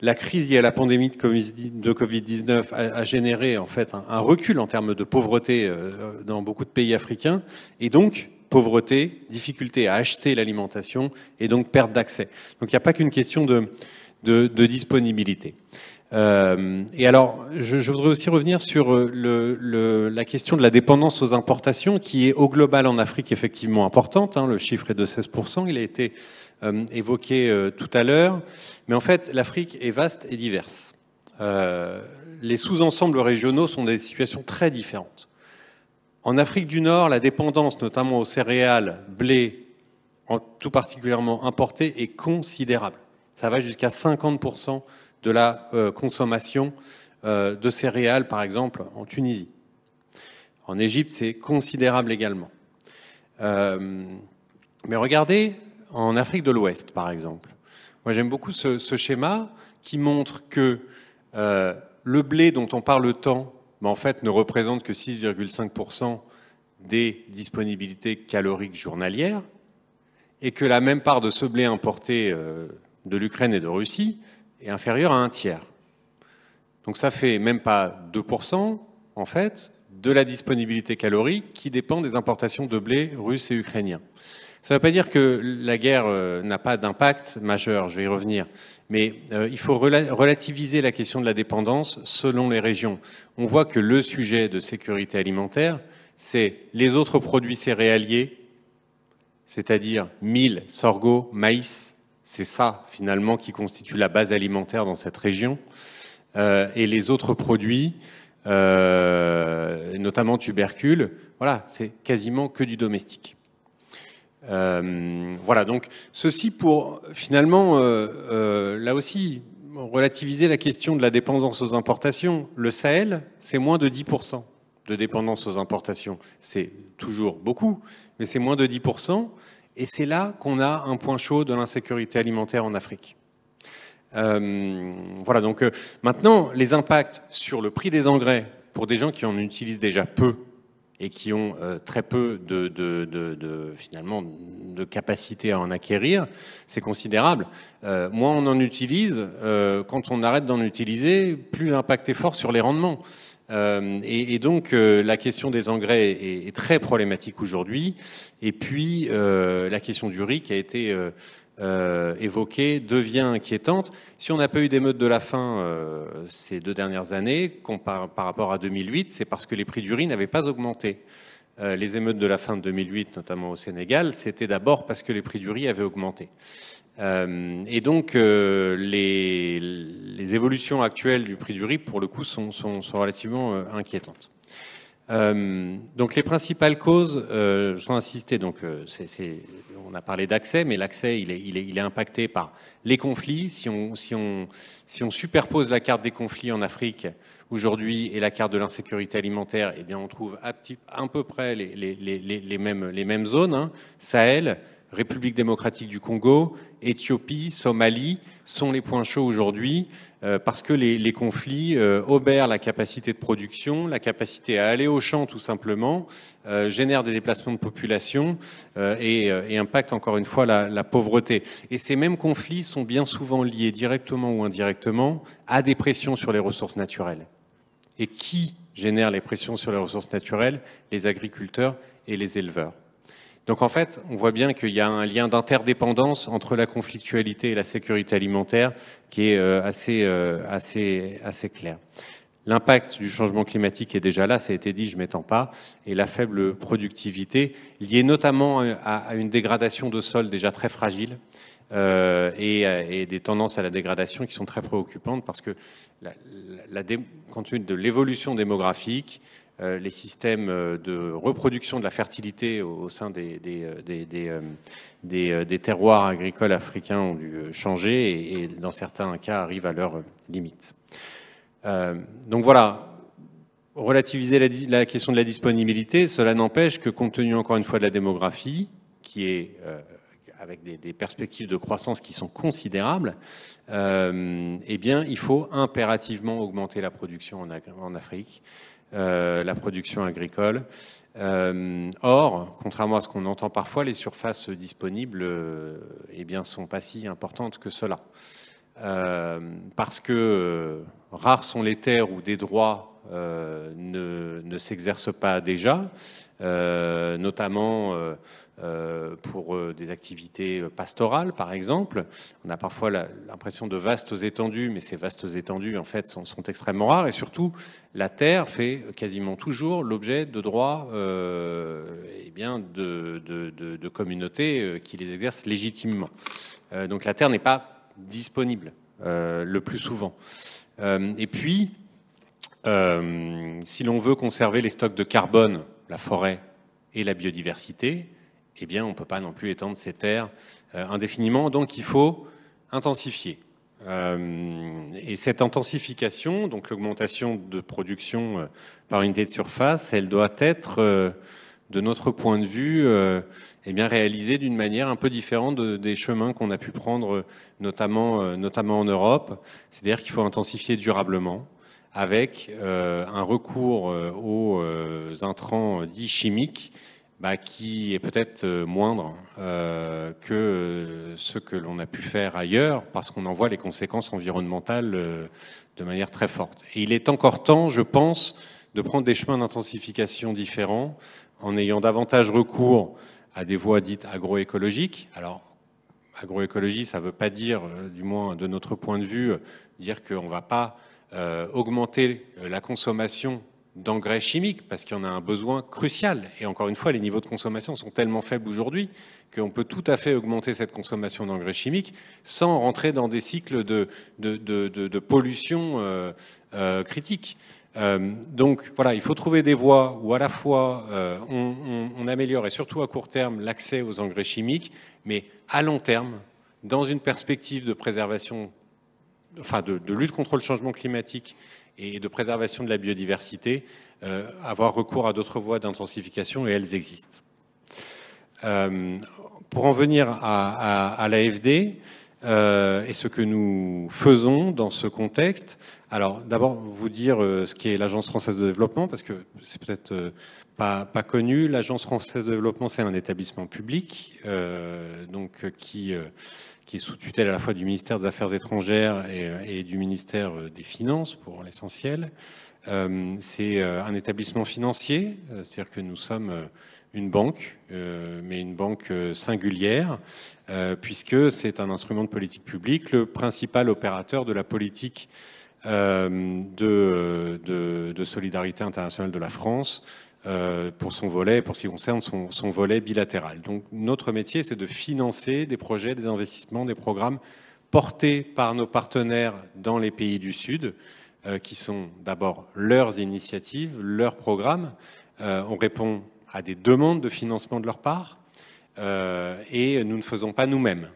la crise liée à la pandémie de Covid-19 a généré en fait un recul en termes de pauvreté dans beaucoup de pays africains, et donc pauvreté, difficulté à acheter l'alimentation, et donc perte d'accès. Donc il n'y a pas qu'une question de disponibilité. Et alors, je voudrais aussi revenir sur la question de la dépendance aux importations, qui est au global en Afrique effectivement importante. Le chiffre est de 16%, il a été évoqué tout à l'heure. Mais en fait, l'Afrique est vaste et diverse. Les sous-ensembles régionaux sont des situations très différentes. En Afrique du Nord, la dépendance, notamment aux céréales, blé, tout particulièrement importé, est considérable. Ça va jusqu'à 50% de la consommation de céréales, par exemple, en Tunisie. En Égypte, c'est considérable également. Mais regardez, en Afrique de l'Ouest, par exemple. Moi, j'aime beaucoup ce schéma qui montre que le blé dont on parle tant, en fait, ne représente que 6,5% des disponibilités caloriques journalières, et que la même part de ce blé importé de l'Ukraine et de Russie est inférieur à un tiers. Donc ça fait même pas 2%, en fait, de la disponibilité calorique qui dépend des importations de blé russe et ukrainien. Ça ne veut pas dire que la guerre n'a pas d'impact majeur, je vais y revenir, mais il faut relativiser la question de la dépendance selon les régions. On voit que le sujet de sécurité alimentaire, c'est les autres produits céréaliers, c'est-à-dire mil, sorgho, maïs. C'est ça, finalement, qui constitue la base alimentaire dans cette région. Et les autres produits, notamment tubercules, voilà, c'est quasiment que du domestique. Voilà, donc ceci pour, finalement, là aussi, relativiser la question de la dépendance aux importations. Le Sahel, c'est moins de 10% de dépendance aux importations. C'est toujours beaucoup, mais c'est moins de 10%. Et c'est là qu'on a un point chaud de l'insécurité alimentaire en Afrique. Voilà, donc maintenant, les impacts sur le prix des engrais pour des gens qui en utilisent déjà peu et qui ont très peu finalement de capacité à en acquérir, c'est considérable. Moins on en utilise, quand on arrête d'en utiliser, plus l'impact est fort sur les rendements. Et donc la question des engrais est très problématique aujourd'hui. Et puis la question du riz qui a été évoquée devient inquiétante. Si on n'a pas eu d'émeute de la faim ces 2 dernières années, par rapport à 2008, c'est parce que les prix du riz n'avaient pas augmenté. Les émeutes de la faim de 2008, notamment au Sénégal, c'était d'abord parce que les prix du riz avaient augmenté. Et donc les évolutions actuelles du prix du riz, pour le coup, sont relativement inquiétantes. Donc les principales causes, je vais insister, donc, on a parlé d'accès, mais l'accès il est impacté par les conflits. Si on superpose la carte des conflits en Afrique aujourd'hui et la carte de l'insécurité alimentaire, eh bien on trouve à peu près les mêmes zones, hein. Sahel, République démocratique du Congo, Éthiopie, Somalie sont les points chauds aujourd'hui parce que les conflits obèrent la capacité de production, la capacité à aller au champ tout simplement, génèrent des déplacements de population et impactent encore une fois la pauvreté. Et ces mêmes conflits sont bien souvent liés directement ou indirectement à des pressions sur les ressources naturelles. Et qui génère les pressions sur les ressources naturelles? Les agriculteurs et les éleveurs. Donc en fait, on voit bien qu'il y a un lien d'interdépendance entre la conflictualité et la sécurité alimentaire qui est assez clair. L'impact du changement climatique est déjà là, ça a été dit, je ne m'étends pas, et la faible productivité, liée notamment à une dégradation de sol déjà très fragile et des tendances à la dégradation qui sont très préoccupantes parce que compte tenu de l'évolution démographique, les systèmes de reproduction de la fertilité au sein des terroirs agricoles africains ont dû changer et dans certains cas arrivent à leurs limites. Donc voilà, relativiser la question de la disponibilité, cela n'empêche que compte tenu encore une fois de la démographie, qui est avec des perspectives de croissance qui sont considérables, eh bien il faut impérativement augmenter la production en Afrique. La production agricole. Or, contrairement à ce qu'on entend parfois, les surfaces disponibles eh bien, sont pas si importantes que cela. Parce que rares sont les terres où des droits ne s'exercent pas déjà, notamment pour des activités pastorales, par exemple. On a parfois l'impression de vastes étendues, mais ces vastes étendues, en fait, sont extrêmement rares. Et surtout, la terre fait quasiment toujours l'objet de droits eh bien, de communautés qui les exercent légitimement. Donc la terre n'est pas disponible le plus souvent. Et puis, si l'on veut conserver les stocks de carbone, la forêt et la biodiversité, eh bien, on ne peut pas non plus étendre ces terres indéfiniment. Donc, il faut intensifier. Et cette intensification, donc l'augmentation de production par unité de surface, elle doit être, de notre point de vue, eh bien, réalisée d'une manière un peu différente des chemins qu'on a pu prendre, notamment en Europe. C'est-à-dire qu'il faut intensifier durablement, avec un recours aux intrants dits chimiques, qui est peut-être moindre que ce que l'on a pu faire ailleurs, parce qu'on en voit les conséquences environnementales de manière très forte. Et il est encore temps, je pense, de prendre des chemins d'intensification différents, en ayant davantage recours à des voies dites agroécologiques. Alors, agroécologie, ça ne veut pas dire, du moins de notre point de vue, dire qu'on ne va pas augmenter la consommation d'engrais chimiques, parce qu'il y en a un besoin crucial. Et encore une fois, les niveaux de consommation sont tellement faibles aujourd'hui qu'on peut tout à fait augmenter cette consommation d'engrais chimiques sans rentrer dans des cycles de pollution critiques. Donc voilà, il faut trouver des voies où à la fois on améliore, et surtout à court terme, l'accès aux engrais chimiques, mais à long terme, dans une perspective de préservation, enfin de lutte contre le changement climatique et de préservation de la biodiversité, avoir recours à d'autres voies d'intensification, et elles existent. Pour en venir à l'AFD et ce que nous faisons dans ce contexte, alors d'abord vous dire ce qu'est l'Agence française de développement, parce que c'est peut-être pas connu. L'Agence française de développement, c'est un établissement public donc qui est sous tutelle à la fois du ministère des Affaires étrangères et du ministère des Finances pour l'essentiel. C'est un établissement financier, c'est-à-dire que nous sommes une banque, mais une banque singulière, puisque c'est un instrument de politique publique, le principal opérateur de la politique de solidarité internationale de la France, pour son volet, pour ce qui concerne son volet bilatéral. Donc notre métier, c'est de financer des projets, des investissements, des programmes portés par nos partenaires dans les pays du Sud, qui sont d'abord leurs initiatives, leurs programmes. On répond à des demandes de financement de leur part et nous ne faisons pas nous-mêmes.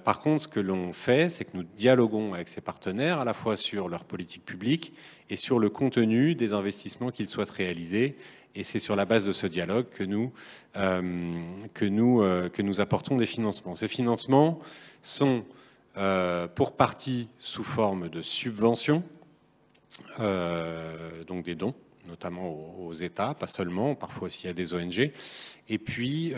Par contre, ce que l'on fait, c'est que nous dialoguons avec ces partenaires à la fois sur leur politique publique et sur le contenu des investissements qu'ils souhaitent réaliser. Et c'est sur la base de ce dialogue que nous apportons des financements. Ces financements sont pour partie sous forme de subventions, donc des dons, notamment aux États, pas seulement, parfois aussi à des ONG, et puis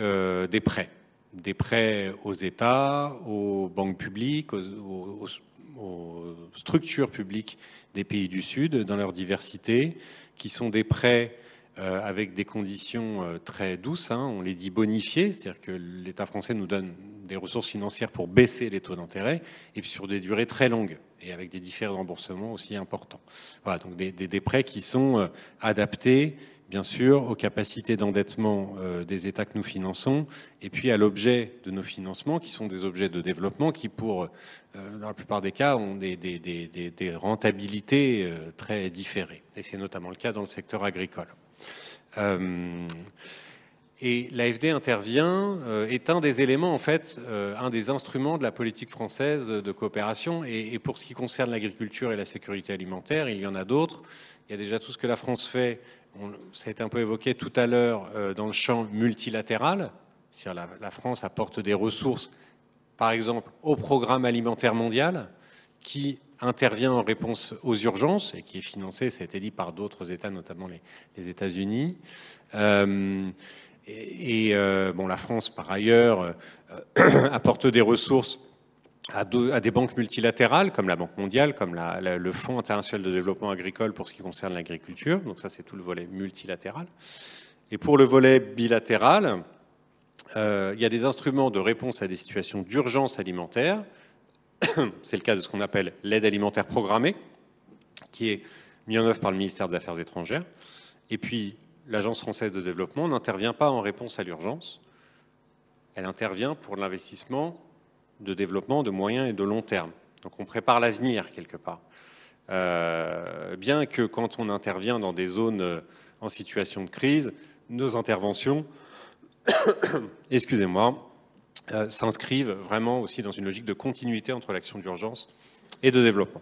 des prêts. Des prêts aux États, aux banques publiques, aux structures publiques des pays du Sud, dans leur diversité, qui sont des prêts avec des conditions très douces, hein, on les dit bonifiées, c'est-à-dire que l'État français nous donne des ressources financières pour baisser les taux d'intérêt, et puis sur des durées très longues, et avec des différés de remboursement aussi importants. Voilà, donc des prêts qui sont adaptés, bien sûr, aux capacités d'endettement des États que nous finançons, et puis à l'objet de nos financements, qui sont des objets de développement qui, dans la plupart des cas, ont des rentabilités très différées. Et c'est notamment le cas dans le secteur agricole. Et l'AFD intervient, est un des éléments, en fait, un des instruments de la politique française de coopération. Et pour ce qui concerne l'agriculture et la sécurité alimentaire, il y en a d'autres. Il y a déjà tout ce que la France fait, ça a été un peu évoqué tout à l'heure, dans le champ multilatéral. C'est-à-dire la France apporte des ressources, par exemple, au programme alimentaire mondial, qui intervient en réponse aux urgences et qui est financé, ça a été dit, par d'autres États, notamment les États-Unis. Bon, la France, par ailleurs, apporte des ressources à des banques multilatérales, comme la Banque mondiale, comme le Fonds international de développement agricole pour ce qui concerne l'agriculture. Donc ça, c'est tout le volet multilatéral. Et pour le volet bilatéral, il y a des instruments de réponse à des situations d'urgence alimentaire. C'est le cas de ce qu'on appelle l'aide alimentaire programmée, qui est mis en œuvre par le ministère des Affaires étrangères. Et puis, l'Agence française de développement n'intervient pas en réponse à l'urgence. Elle intervient pour l'investissement de développement de moyen et de long terme. Donc on prépare l'avenir quelque part. Bien que quand on intervient dans des zones en situation de crise, nos interventions, excusez-moi, s'inscrivent vraiment aussi dans une logique de continuité entre l'action d'urgence et de développement.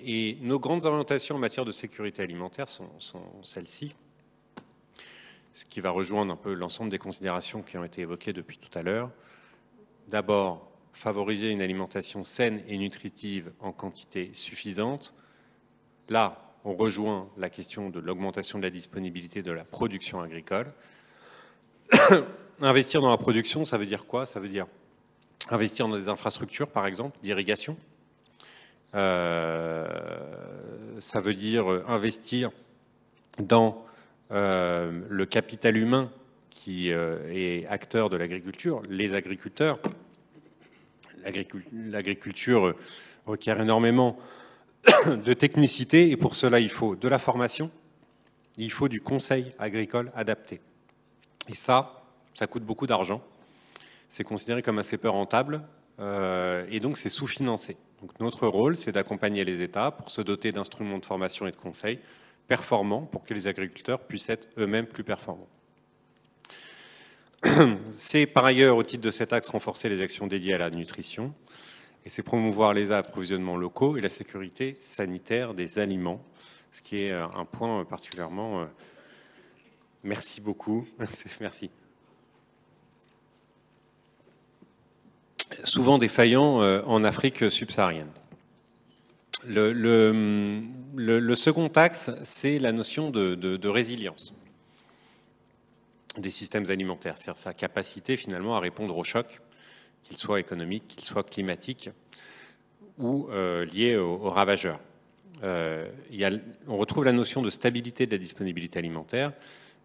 Et nos grandes orientations en matière de sécurité alimentaire sont celles-ci, ce qui va rejoindre un peu l'ensemble des considérations qui ont été évoquées depuis tout à l'heure. D'abord, favoriser une alimentation saine et nutritive en quantité suffisante. Là, on rejoint la question de l'augmentation de la disponibilité de la production agricole. Investir dans la production, ça veut dire quoi? Ça veut dire investir dans des infrastructures, par exemple, d'irrigation. Ça veut dire investir dans le capital humain qui est acteur de l'agriculture, les agriculteurs. L'agriculture requiert énormément de technicité et pour cela, il faut de la formation, il faut du conseil agricole adapté. Et ça coûte beaucoup d'argent. C'est considéré comme assez peu rentable et donc c'est sous-financé. Donc notre rôle, c'est d'accompagner les États pour se doter d'instruments de formation et de conseil performants pour que les agriculteurs puissent être eux-mêmes plus performants. C'est par ailleurs, au titre de cet axe, renforcer les actions dédiées à la nutrition et c'est promouvoir les approvisionnements locaux et la sécurité sanitaire des aliments, ce qui est un point particulièrement... Merci beaucoup. Merci. Souvent défaillant en Afrique subsaharienne. Le second axe, c'est la notion de résilience des systèmes alimentaires, c'est-à-dire sa capacité finalement à répondre aux chocs, qu'ils soient économiques, qu'ils soient climatiques ou liés aux ravageurs. On retrouve la notion de stabilité de la disponibilité alimentaire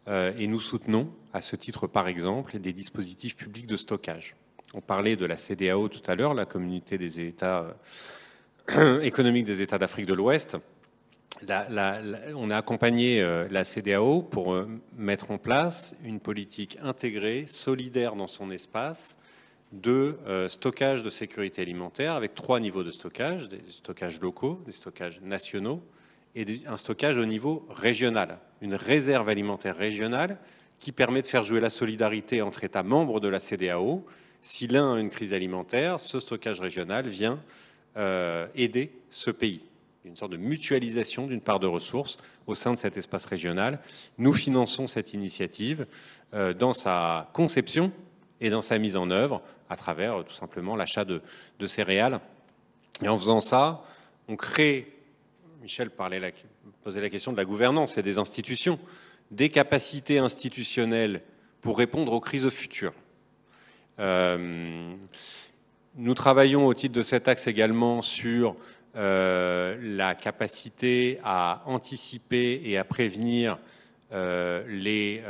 et nous soutenons à ce titre, par exemple, des dispositifs publics de stockage. On parlait de la CEDEAO tout à l'heure, la communauté des États économiques des États d'Afrique de l'Ouest. On a accompagné la CEDEAO pour mettre en place une politique intégrée, solidaire dans son espace, de stockage de sécurité alimentaire avec 3 niveaux de stockage, des stockages locaux, des stockages nationaux et un stockage au niveau régional, une réserve alimentaire régionale qui permet de faire jouer la solidarité entre États membres de la CEDEAO. Si l'un a une crise alimentaire, ce stockage régional vient aider ce pays. Une sorte de mutualisation d'une part de ressources au sein de cet espace régional. Nous finançons cette initiative dans sa conception et dans sa mise en œuvre à travers tout simplement l'achat de céréales. Et en faisant ça, on crée, Michel posait la question de la gouvernance et des institutions, des capacités institutionnelles pour répondre aux crises futures. Nous travaillons au titre de cet axe également sur la capacité à anticiper et à prévenir les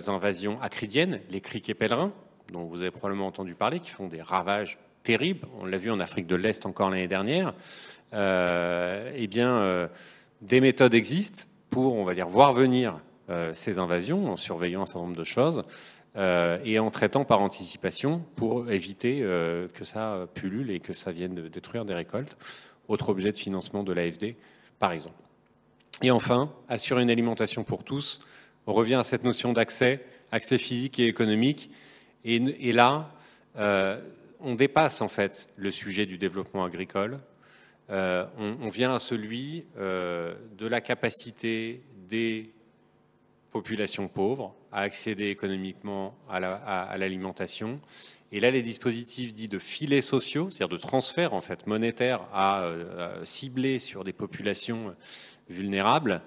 invasions acridiennes, les criquets pèlerins, dont vous avez probablement entendu parler, qui font des ravages terribles. On l'a vu en Afrique de l'Est encore l'année dernière. Eh bien, des méthodes existent pour, on va dire, voir venir ces invasions en surveillant un certain nombre de choses et en traitant par anticipation pour éviter que ça pullule et que ça vienne de détruire des récoltes. Autre objet de financement de l'AFD, par exemple. Et enfin, assurer une alimentation pour tous. On revient à cette notion d'accès, accès physique et économique. Et là, on dépasse en fait le sujet du développement agricole. On vient à celui de la capacité des populations pauvres à accéder économiquement à l'alimentation. Et là, les dispositifs dits de filets sociaux, c'est-à-dire de transferts en fait monétaires à cibler sur des populations vulnérables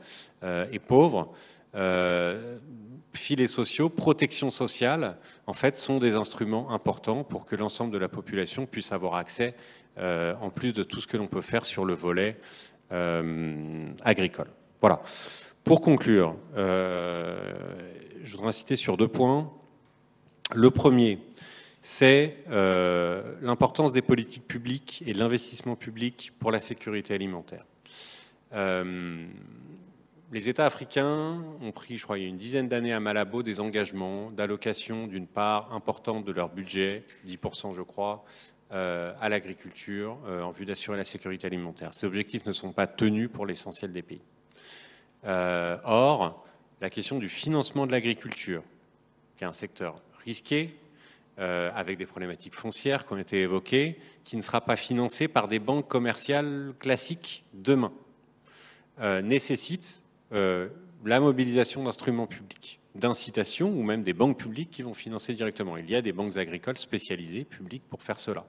et pauvres, filets sociaux, protection sociale, en fait, sont des instruments importants pour que l'ensemble de la population puisse avoir accès, en plus de tout ce que l'on peut faire sur le volet agricole. Voilà. Pour conclure, je voudrais insister sur 2 points. Le premier, c'est l'importance des politiques publiques et de l'investissement public pour la sécurité alimentaire. Les États africains ont pris, je crois, il y a une dizaine d'années à Malabo, des engagements d'allocation d'une part importante de leur budget, 10% je crois, à l'agriculture en vue d'assurer la sécurité alimentaire. Ces objectifs ne sont pas tenus pour l'essentiel des pays. Or, la question du financement de l'agriculture, qui est un secteur risqué, avec des problématiques foncières qui ont été évoquées, qui ne sera pas financé par des banques commerciales classiques demain, nécessite la mobilisation d'instruments publics, d'incitation ou même des banques publiques qui vont financer directement. Il y a des banques agricoles spécialisées, publiques, pour faire cela.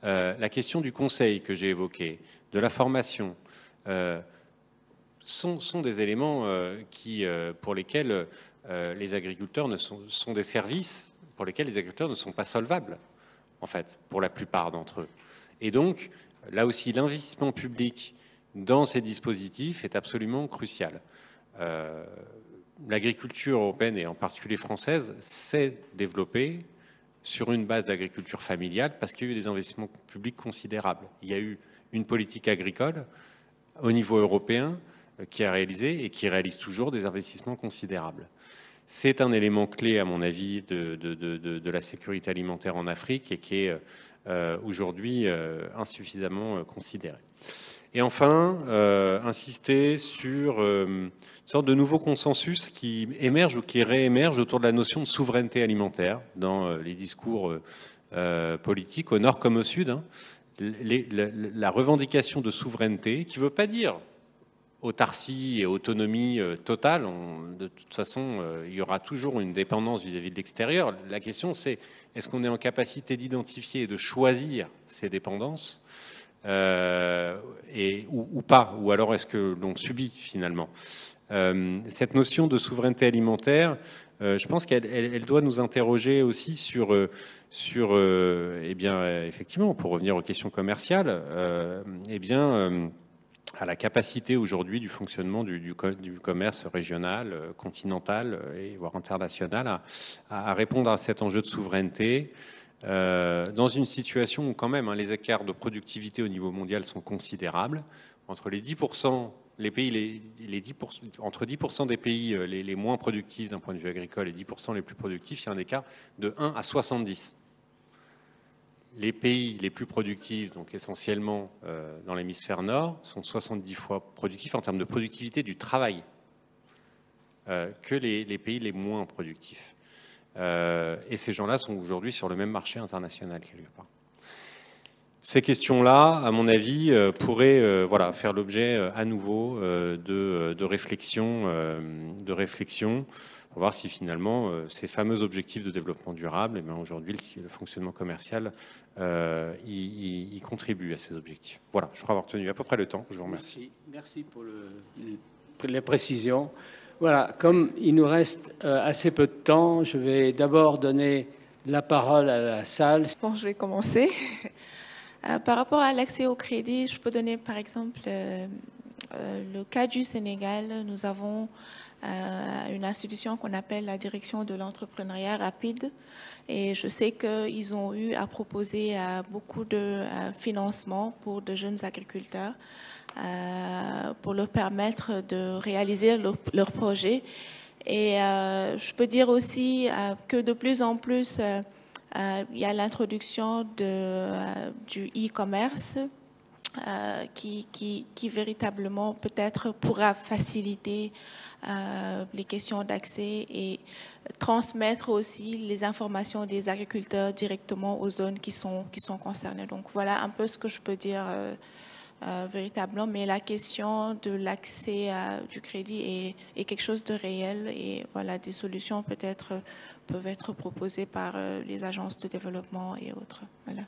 La question du conseil que j'ai évoqué, de la formation, sont des éléments pour lesquels les agriculteurs sont des services pour lesquels les agriculteurs ne sont pas solvables, en fait, pour la plupart d'entre eux. Et donc, là aussi, l'investissement public dans ces dispositifs est absolument crucial. L'agriculture européenne, et en particulier française, s'est développée sur une base d'agriculture familiale parce qu'il y a eu des investissements publics considérables. Il y a eu une politique agricole au niveau européen qui a réalisé et qui réalise toujours des investissements considérables. C'est un élément clé, à mon avis, de la sécurité alimentaire en Afrique et qui est aujourd'hui insuffisamment considéré. Et enfin, insister sur une sorte de nouveau consensus qui émerge ou qui réémerge autour de la notion de souveraineté alimentaire dans les discours politiques, au nord comme au sud. Hein. La revendication de souveraineté, qui ne veut pas dire autarcie et autonomie totale. De toute façon, il y aura toujours une dépendance vis-à-vis de l'extérieur. La question, c'est est-ce qu'on est en capacité d'identifier et de choisir ces dépendances ou pas, ou alors est-ce que l'on subit finalement cette notion de souveraineté alimentaire, je pense qu'elle doit nous interroger aussi sur eh bien, effectivement, pour revenir aux questions commerciales, eh bien, à la capacité aujourd'hui du fonctionnement du commerce régional, continental et voire international à répondre à cet enjeu de souveraineté dans une situation où quand même les écarts de productivité au niveau mondial sont considérables. Entre les 10%, entre 10% des pays les moins productifs d'un point de vue agricole et 10% les plus productifs, il y a un écart de 1 à 70. les pays les plus productifs, donc essentiellement dans l'hémisphère nord, sont 70 fois productifs en termes de productivité du travail que les pays les moins productifs. Et ces gens-là sont aujourd'hui sur le même marché international quelque part. Ces questions-là, à mon avis, pourraient voilà, faire l'objet à nouveau de réflexion pour voir si finalement ces fameux objectifs de développement durable, eh bien, aujourd'hui le fonctionnement commercial y contribue à ces objectifs. Voilà, je crois avoir tenu à peu près le temps. Je vous remercie. Merci pour les précisions. Voilà, comme il nous reste assez peu de temps, je vais d'abord donner la parole à la salle. Bon, je vais commencer. Par rapport à l'accès au crédit, je peux donner par exemple le cas du Sénégal. Nous avons une institution qu'on appelle la direction de l'entrepreneuriat rapide. Et je sais qu'ils ont eu à proposer beaucoup de financement pour de jeunes agriculteurs pour leur permettre de réaliser leur projet. Et je peux dire aussi que de plus en plus, il y a l'introduction du e-commerce qui véritablement peut-être pourra faciliter les questions d'accès et transmettre aussi les informations des agriculteurs directement aux zones qui sont concernées. Donc voilà un peu ce que je peux dire véritablement, mais la question de l'accès du crédit est quelque chose de réel et voilà, des solutions peut-être peuvent être proposées par les agences de développement et autres. Voilà.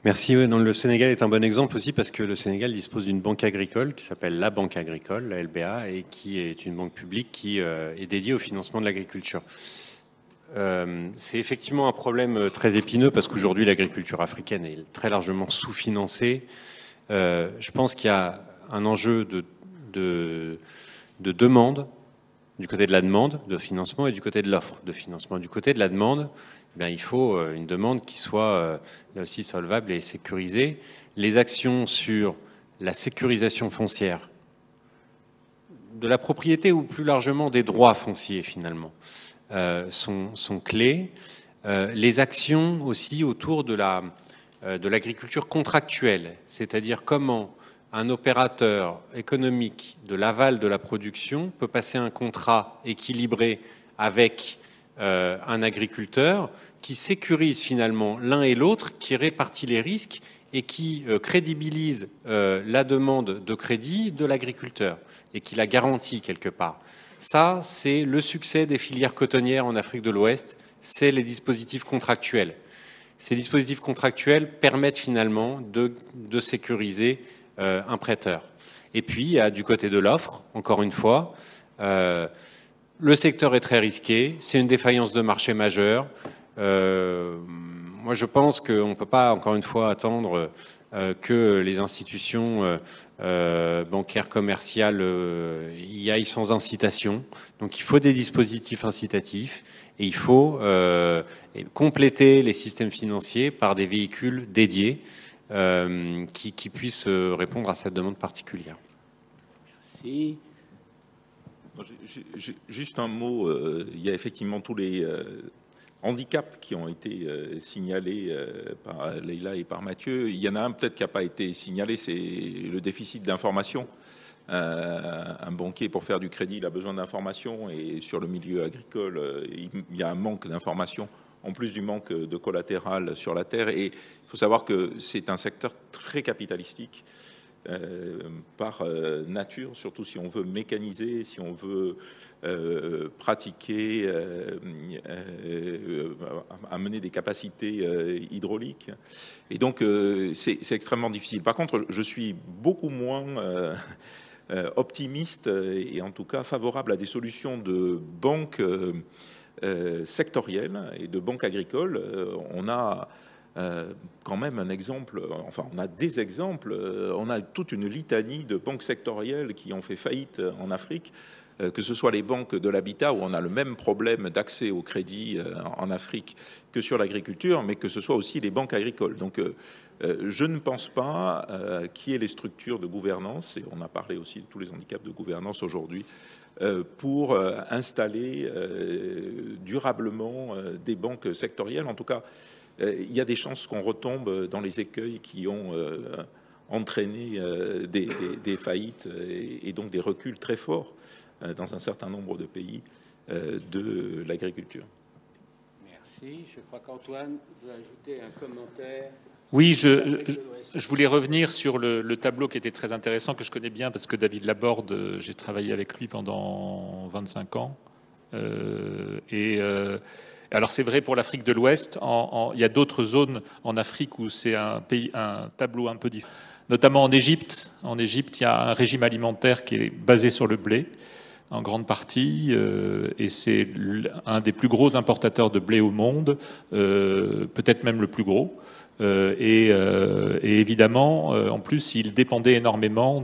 Merci. Oui, le Sénégal est un bon exemple aussi parce que le Sénégal dispose d'une banque agricole qui s'appelle la Banque agricole, la LBA, et qui est une banque publique qui est dédiée au financement de l'agriculture. C'est effectivement un problème très épineux parce qu'aujourd'hui l'agriculture africaine est très largement sous-financée. Je pense qu'il y a un enjeu de demande, du côté de la demande de financement et du côté de l'offre de financement. Du côté de la demande, eh bien, il faut une demande qui soit là aussi solvable et sécurisée. Les actions sur la sécurisation foncière, de la propriété ou plus largement des droits fonciers finalement, sont clés. Les actions aussi autour de l'agriculture contractuelle, c'est-à-dire comment un opérateur économique de l'aval de la production peut passer un contrat équilibré avec un agriculteur qui sécurise finalement l'un et l'autre, qui répartit les risques et qui crédibilise la demande de crédit de l'agriculteur et qui la garantit quelque part. Ça, c'est le succès des filières cotonnières en Afrique de l'Ouest, c'est les dispositifs contractuels. Ces dispositifs contractuels permettent finalement de sécuriser un prêteur. Et puis, du côté de l'offre, encore une fois, le secteur est très risqué, c'est une défaillance de marché majeure. Moi, je pense qu'on ne peut pas, encore une fois, attendre que les institutions bancaires, commerciales y aillent sans incitation. Donc, il faut des dispositifs incitatifs et il faut compléter les systèmes financiers par des véhicules dédiés qui puissent répondre à cette demande particulière. Merci. Juste un mot, il y a effectivement tous les handicaps qui ont été signalés par Leïla et par Mathieu. Il y en a un peut-être qui n'a pas été signalé, c'est le déficit d'information. Un banquier, pour faire du crédit, il a besoin d'informations et sur le milieu agricole, il y a un manque d'informations en plus du manque de collatéral sur la terre. Et il faut savoir que c'est un secteur très capitalistique par nature, surtout si on veut mécaniser, si on veut pratiquer, amener des capacités hydrauliques. Et donc, c'est extrêmement difficile. Par contre, je suis beaucoup moins optimiste et en tout cas favorable à des solutions de banques sectorielles et de banques agricoles. On a quand même un exemple, enfin on a des exemples, on a toute une litanie de banques sectorielles qui ont fait faillite en Afrique. que ce soit les banques de l'habitat, où on a le même problème d'accès au crédit en Afrique que sur l'agriculture, mais que ce soit aussi les banques agricoles. Donc je ne pense pas qu'il y ait les structures de gouvernance, et on a parlé aussi de tous les handicaps de gouvernance aujourd'hui, pour installer durablement des banques sectorielles. En tout cas, il y a des chances qu'on retombe dans les écueils qui ont entraîné des faillites et donc des reculs très forts dans un certain nombre de pays de l'agriculture. Merci. Je crois qu'Antoine veut ajouter un commentaire. Oui, je voulais revenir sur le tableau qui était très intéressant, que je connais bien parce que David Laborde, j'ai travaillé avec lui pendant 25 ans. Alors c'est vrai pour l'Afrique de l'Ouest, il y a d'autres zones en Afrique où c'est un tableau un peu différent. Notamment en Égypte. En Égypte, il y a un régime alimentaire qui est basé sur le blé, en grande partie, et c'est un des plus gros importateurs de blé au monde, peut-être même le plus gros. Et évidemment, en plus, il dépendait énormément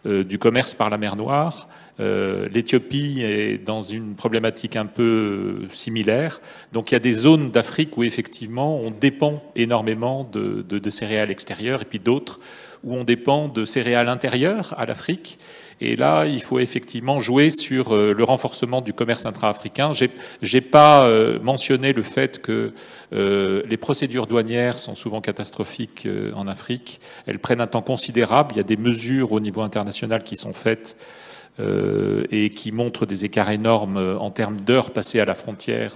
du commerce par la mer Noire. L'Éthiopie est dans une problématique un peu similaire. Donc il y a des zones d'Afrique où effectivement on dépend énormément de céréales extérieures, et puis d'autres où on dépend de céréales intérieures à l'Afrique. Et là, il faut effectivement jouer sur le renforcement du commerce intra-africain. J'ai pas mentionné le fait que les procédures douanières sont souvent catastrophiques en Afrique. Elles prennent un temps considérable. Il y a des mesures au niveau international qui sont faites et qui montrent des écarts énormes en termes d'heures passées à la frontière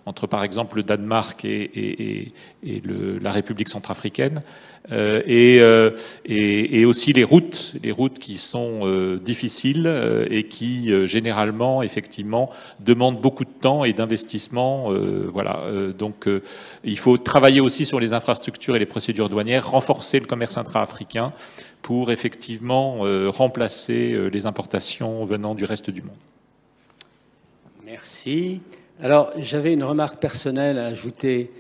entre, par exemple, le Danemark et la République centrafricaine, et aussi les routes qui sont difficiles et qui, généralement, effectivement, demandent beaucoup de temps et d'investissement. Voilà. Donc, il faut travailler aussi sur les infrastructures et les procédures douanières, renforcer le commerce intra-africain pour effectivement remplacer les importations venant du reste du monde. Merci. Alors, j'avais une remarque personnelle à ajouter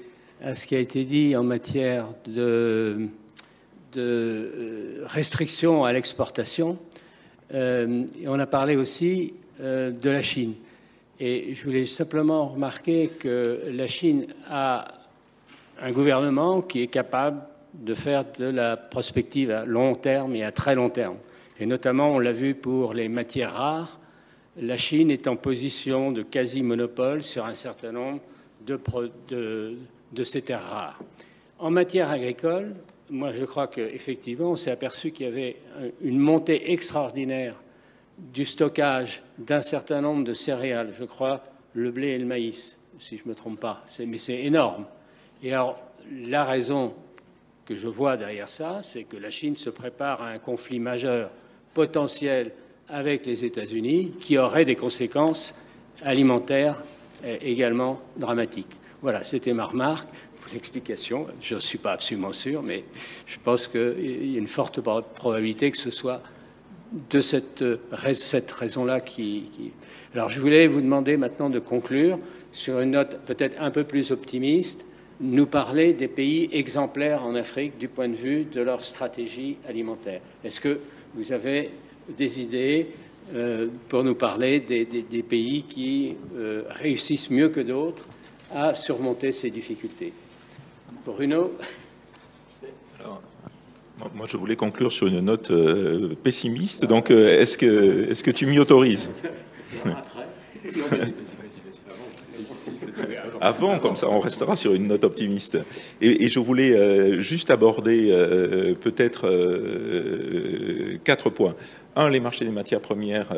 à ce qui a été dit en matière de restrictions à l'exportation. Et on a parlé aussi de la Chine. Et je voulais simplement remarquer que la Chine a un gouvernement qui est capable de faire de la prospective à long terme et à très long terme. Et notamment, on l'a vu pour les matières rares, la Chine est en position de quasi-monopole sur un certain nombre de ces terres rares. En matière agricole, moi je crois qu'effectivement, on s'est aperçu qu'il y avait une montée extraordinaire du stockage d'un certain nombre de céréales, je crois le blé et le maïs, si je ne me trompe pas, mais c'est énorme. Et alors, la raison que je vois derrière ça, c'est que la Chine se prépare à un conflit majeur potentiel avec les États-Unis qui aurait des conséquences alimentaires également dramatiques. Voilà, c'était ma remarque. Pour l'explication, je ne suis pas absolument sûr, mais je pense qu'il y a une forte probabilité que ce soit de cette raison-là qui... Alors, je voulais vous demander maintenant de conclure sur une note peut-être un peu plus optimiste, nous parler des pays exemplaires en Afrique du point de vue de leur stratégie alimentaire. Est-ce que vous avez des idées pour nous parler des pays qui réussissent mieux que d'autres à surmonter ces difficultés? Bruno? Alors, moi, je voulais conclure sur une note pessimiste. Donc, est-ce que tu m'y autorises? Avant, comme ça, on restera sur une note optimiste. Et je voulais juste aborder peut-être 4 points. Un, les marchés des matières premières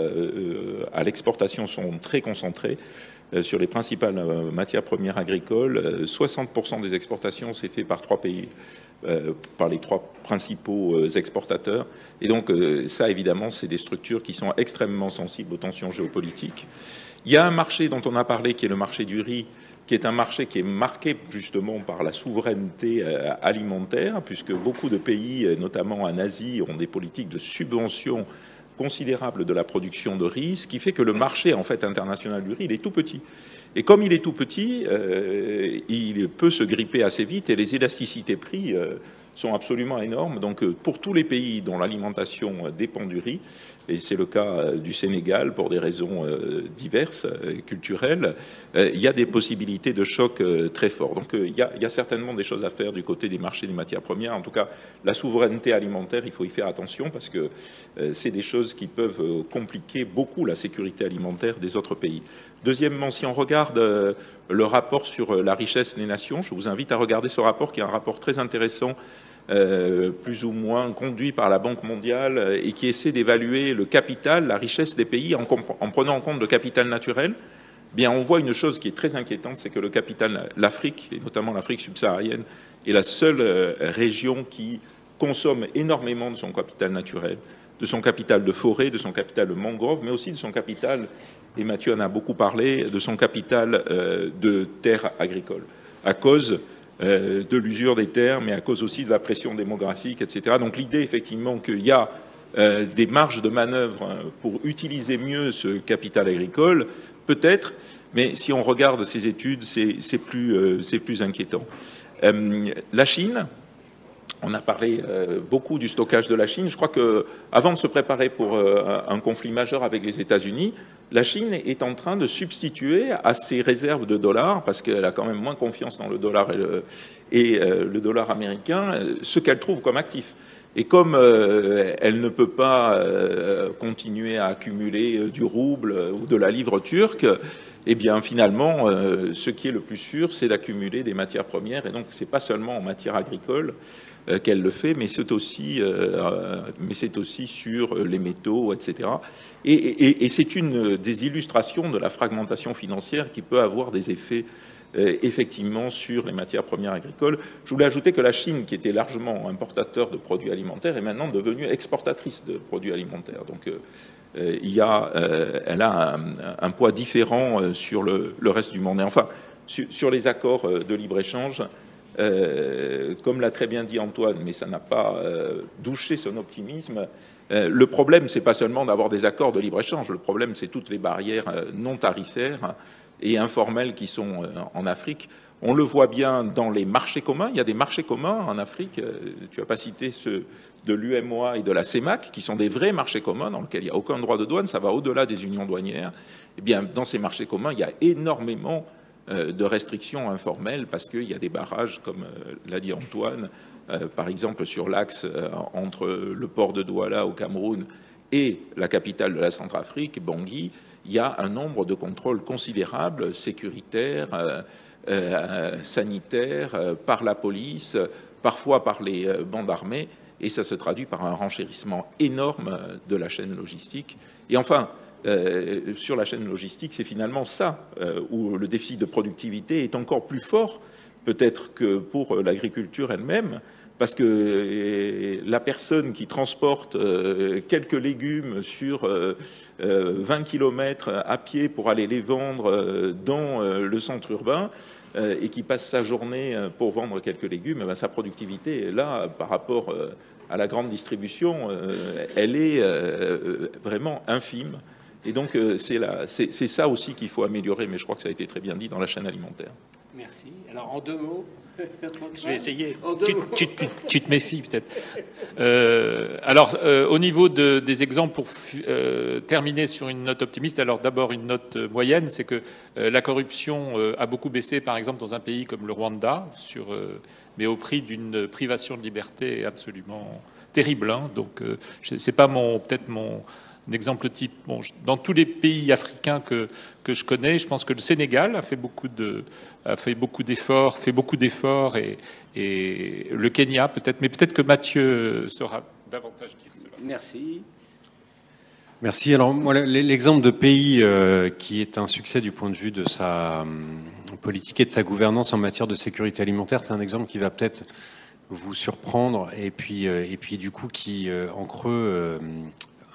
à l'exportation sont très concentrés sur les principales matières premières agricoles. 60% des exportations, c'est fait par 3 pays, par les 3 principaux exportateurs. Et donc, ça, évidemment, c'est des structures qui sont extrêmement sensibles aux tensions géopolitiques. Il y a un marché dont on a parlé, qui est le marché du riz, qui est un marché qui est marqué justement par la souveraineté alimentaire, puisque beaucoup de pays, notamment en Asie, ont des politiques de subvention considérables de la production de riz, ce qui fait que le marché en fait international du riz, il est tout petit. Et comme il est tout petit, il peut se gripper assez vite et les élasticités prix sont absolument énormes. Donc pour tous les pays dont l'alimentation dépend du riz, et c'est le cas du Sénégal pour des raisons diverses, culturelles, il y a des possibilités de choc très forts. Donc il y a certainement des choses à faire du côté des marchés des matières premières. En tout cas, la souveraineté alimentaire, il faut y faire attention parce que c'est des choses qui peuvent compliquer beaucoup la sécurité alimentaire des autres pays. Deuxièmement, si on regarde le rapport sur la richesse des nations, je vous invite à regarder ce rapport qui est un rapport très intéressant, plus ou moins conduit par la Banque mondiale et qui essaie d'évaluer le capital, la richesse des pays en prenant en compte le capital naturel. Bien, on voit une chose qui est très inquiétante, c'est que le capital, l'Afrique, et notamment l'Afrique subsaharienne, est la seule région qui consomme énormément de son capital naturel, de son capital de forêt, de son capital de mangrove, mais aussi de son capital, et Mathieu en a beaucoup parlé, de son capital de terres agricoles, à cause de l'usure des terres, mais à cause aussi de la pression démographique, etc. Donc l'idée, effectivement, qu'il y a des marges de manœuvre pour utiliser mieux ce capital agricole, peut-être, mais si on regarde ces études, c'est plus inquiétant. La Chine, on a parlé beaucoup du stockage de la Chine. Je crois qu'avant de se préparer pour un conflit majeur avec les États-Unis, la Chine est en train de substituer à ses réserves de dollars, parce qu'elle a quand même moins confiance dans le dollar et le dollar américain, ce qu'elle trouve comme actif. Et comme elle ne peut pas continuer à accumuler du rouble ou de la livre turque, eh bien finalement, ce qui est le plus sûr, c'est d'accumuler des matières premières. Et donc, ce n'est pas seulement en matière agricole qu'elle le fait, mais c'est aussi sur les métaux, etc. Et c'est une des illustrations de la fragmentation financière qui peut avoir des effets effectivement sur les matières premières agricoles. Je voulais ajouter que la Chine, qui était largement importateur de produits alimentaires, est maintenant devenue exportatrice de produits alimentaires. Donc elle a un poids différent sur le reste du monde. Et enfin, sur les accords de libre-échange, comme l'a très bien dit Antoine, mais ça n'a pas douché son optimisme, le problème, c'est pas seulement d'avoir des accords de libre-échange, le problème, c'est toutes les barrières non tarifaires et informels qui sont en Afrique. On le voit bien dans les marchés communs. Il y a des marchés communs en Afrique. Tu n'as pas cité ceux de l'UMOA et de la CEMAC, qui sont des vrais marchés communs dans lesquels il n'y a aucun droit de douane. Ça va au-delà des unions douanières. Eh bien, dans ces marchés communs, il y a énormément de restrictions informelles parce qu'il y a des barrages, comme l'a dit Antoine, par exemple sur l'axe entre le port de Douala au Cameroun et la capitale de la Centrafrique, Bangui. Il y a un nombre de contrôles considérables, sécuritaires, sanitaires, par la police, parfois par les bandes armées, et ça se traduit par un renchérissement énorme de la chaîne logistique. Et enfin, sur la chaîne logistique, c'est finalement ça où le déficit de productivité est encore plus fort, peut-être que pour l'agriculture elle-même, parce que la personne qui transporte quelques légumes sur 20 km à pied pour aller les vendre dans le centre urbain et qui passe sa journée pour vendre quelques légumes, sa productivité, là, par rapport à la grande distribution, elle est vraiment infime. Et donc, c'est ça aussi qu'il faut améliorer, mais je crois que ça a été très bien dit dans la chaîne alimentaire. Merci. Alors, en deux mots. Je vais essayer. Tu te méfies peut-être. Au niveau des exemples, pour terminer sur une note optimiste, alors d'abord une note moyenne, c'est que la corruption a beaucoup baissé, par exemple, dans un pays comme le Rwanda, mais au prix d'une privation de liberté absolument terrible. Hein. Donc, c'est pas peut-être mon exemple type. Bon, dans tous les pays africains que je connais, je pense que le Sénégal a fait beaucoup d'efforts, et le Kenya peut-être, mais peut-être que Mathieu saura davantage dire cela. Merci. Merci. Alors, moi, l'exemple de pays qui est un succès du point de vue de sa politique et de sa gouvernance en matière de sécurité alimentaire, c'est un exemple qui va peut-être vous surprendre et puis du coup qui, en creux,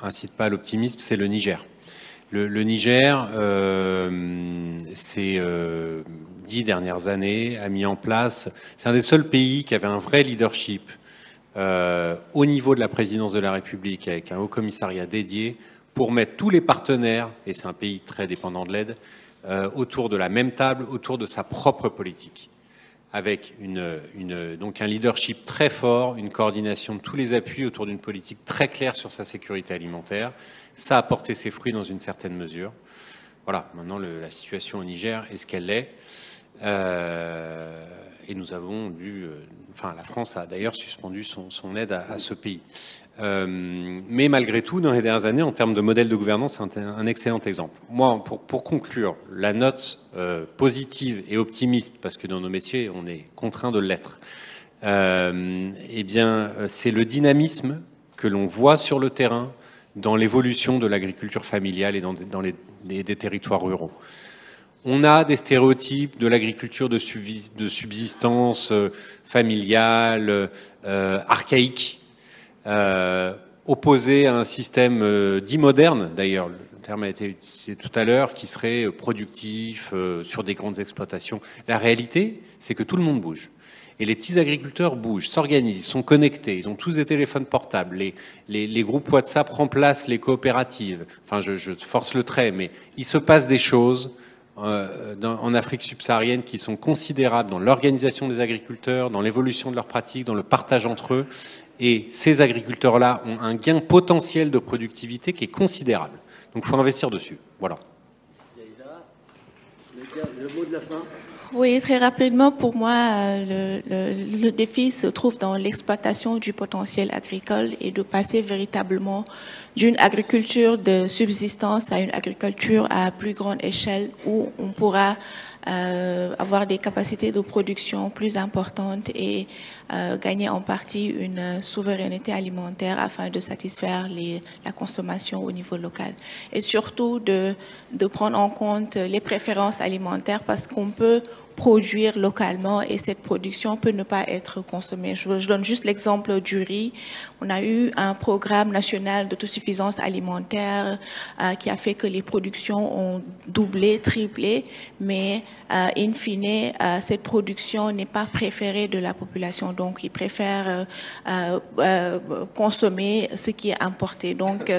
incite pas à l'optimisme, c'est le Niger. Le Niger, ces 10 dernières années, a mis en place, c'est un des seuls pays qui avait un vrai leadership au niveau de la présidence de la République, avec un haut commissariat dédié, pour mettre tous les partenaires, et c'est un pays très dépendant de l'aide, autour de la même table, autour de sa propre politique. avec donc un leadership très fort, une coordination de tous les appuis autour d'une politique très claire sur sa sécurité alimentaire. Ça a porté ses fruits dans une certaine mesure. Voilà, maintenant la situation au Niger est ce qu'elle est. Et nous avons dû... la France a d'ailleurs suspendu son aide à ce pays. Mais malgré tout, dans les dernières années, en termes de modèle de gouvernance, c'est un excellent exemple. Moi, pour conclure, la note positive et optimiste, parce que dans nos métiers, on est contraint de l'être, eh bien, c'est le dynamisme que l'on voit sur le terrain dans l'évolution de l'agriculture familiale et dans des territoires ruraux. On a des stéréotypes de l'agriculture de subsistance familiale, archaïque, opposé à un système dit moderne, d'ailleurs, le terme a été utilisé tout à l'heure, qui serait productif, sur des grandes exploitations. La réalité, c'est que tout le monde bouge. Et les petits agriculteurs bougent, s'organisent, ils sont connectés, ils ont tous des téléphones portables, les groupes WhatsApp remplacent les coopératives. Enfin, je force le trait, mais il se passe des choses en Afrique subsaharienne qui sont considérables dans l'organisation des agriculteurs, dans l'évolution de leurs pratiques, dans le partage entre eux. Et ces agriculteurs-là ont un gain potentiel de productivité qui est considérable. Donc il faut investir dessus. Voilà. Le mot de la fin. Oui, très rapidement, pour moi, le défi se trouve dans l'exploitation du potentiel agricole et de passer véritablement d'une agriculture de subsistance à une agriculture à plus grande échelle où on pourra avoir des capacités de production plus importantes et gagner en partie une souveraineté alimentaire afin de satisfaire la consommation au niveau local. Et surtout de prendre en compte les préférences alimentaires parce qu'on peut produire localement et cette production peut ne pas être consommée. Je donne juste l'exemple du riz. On a eu un programme national d'autosuffisance alimentaire qui a fait que les productions ont doublé, triplé, mais in fine, cette production n'est pas préférée de la population. Donc, ils préfèrent consommer ce qui est importé. Donc,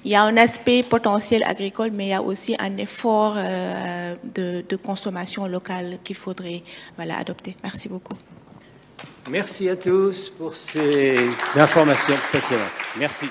il y a un aspect potentiel agricole, mais il y a aussi un effort de consommation locale qu'il faudrait adopter. Merci beaucoup. Merci à tous pour ces informations passionnantes. Merci.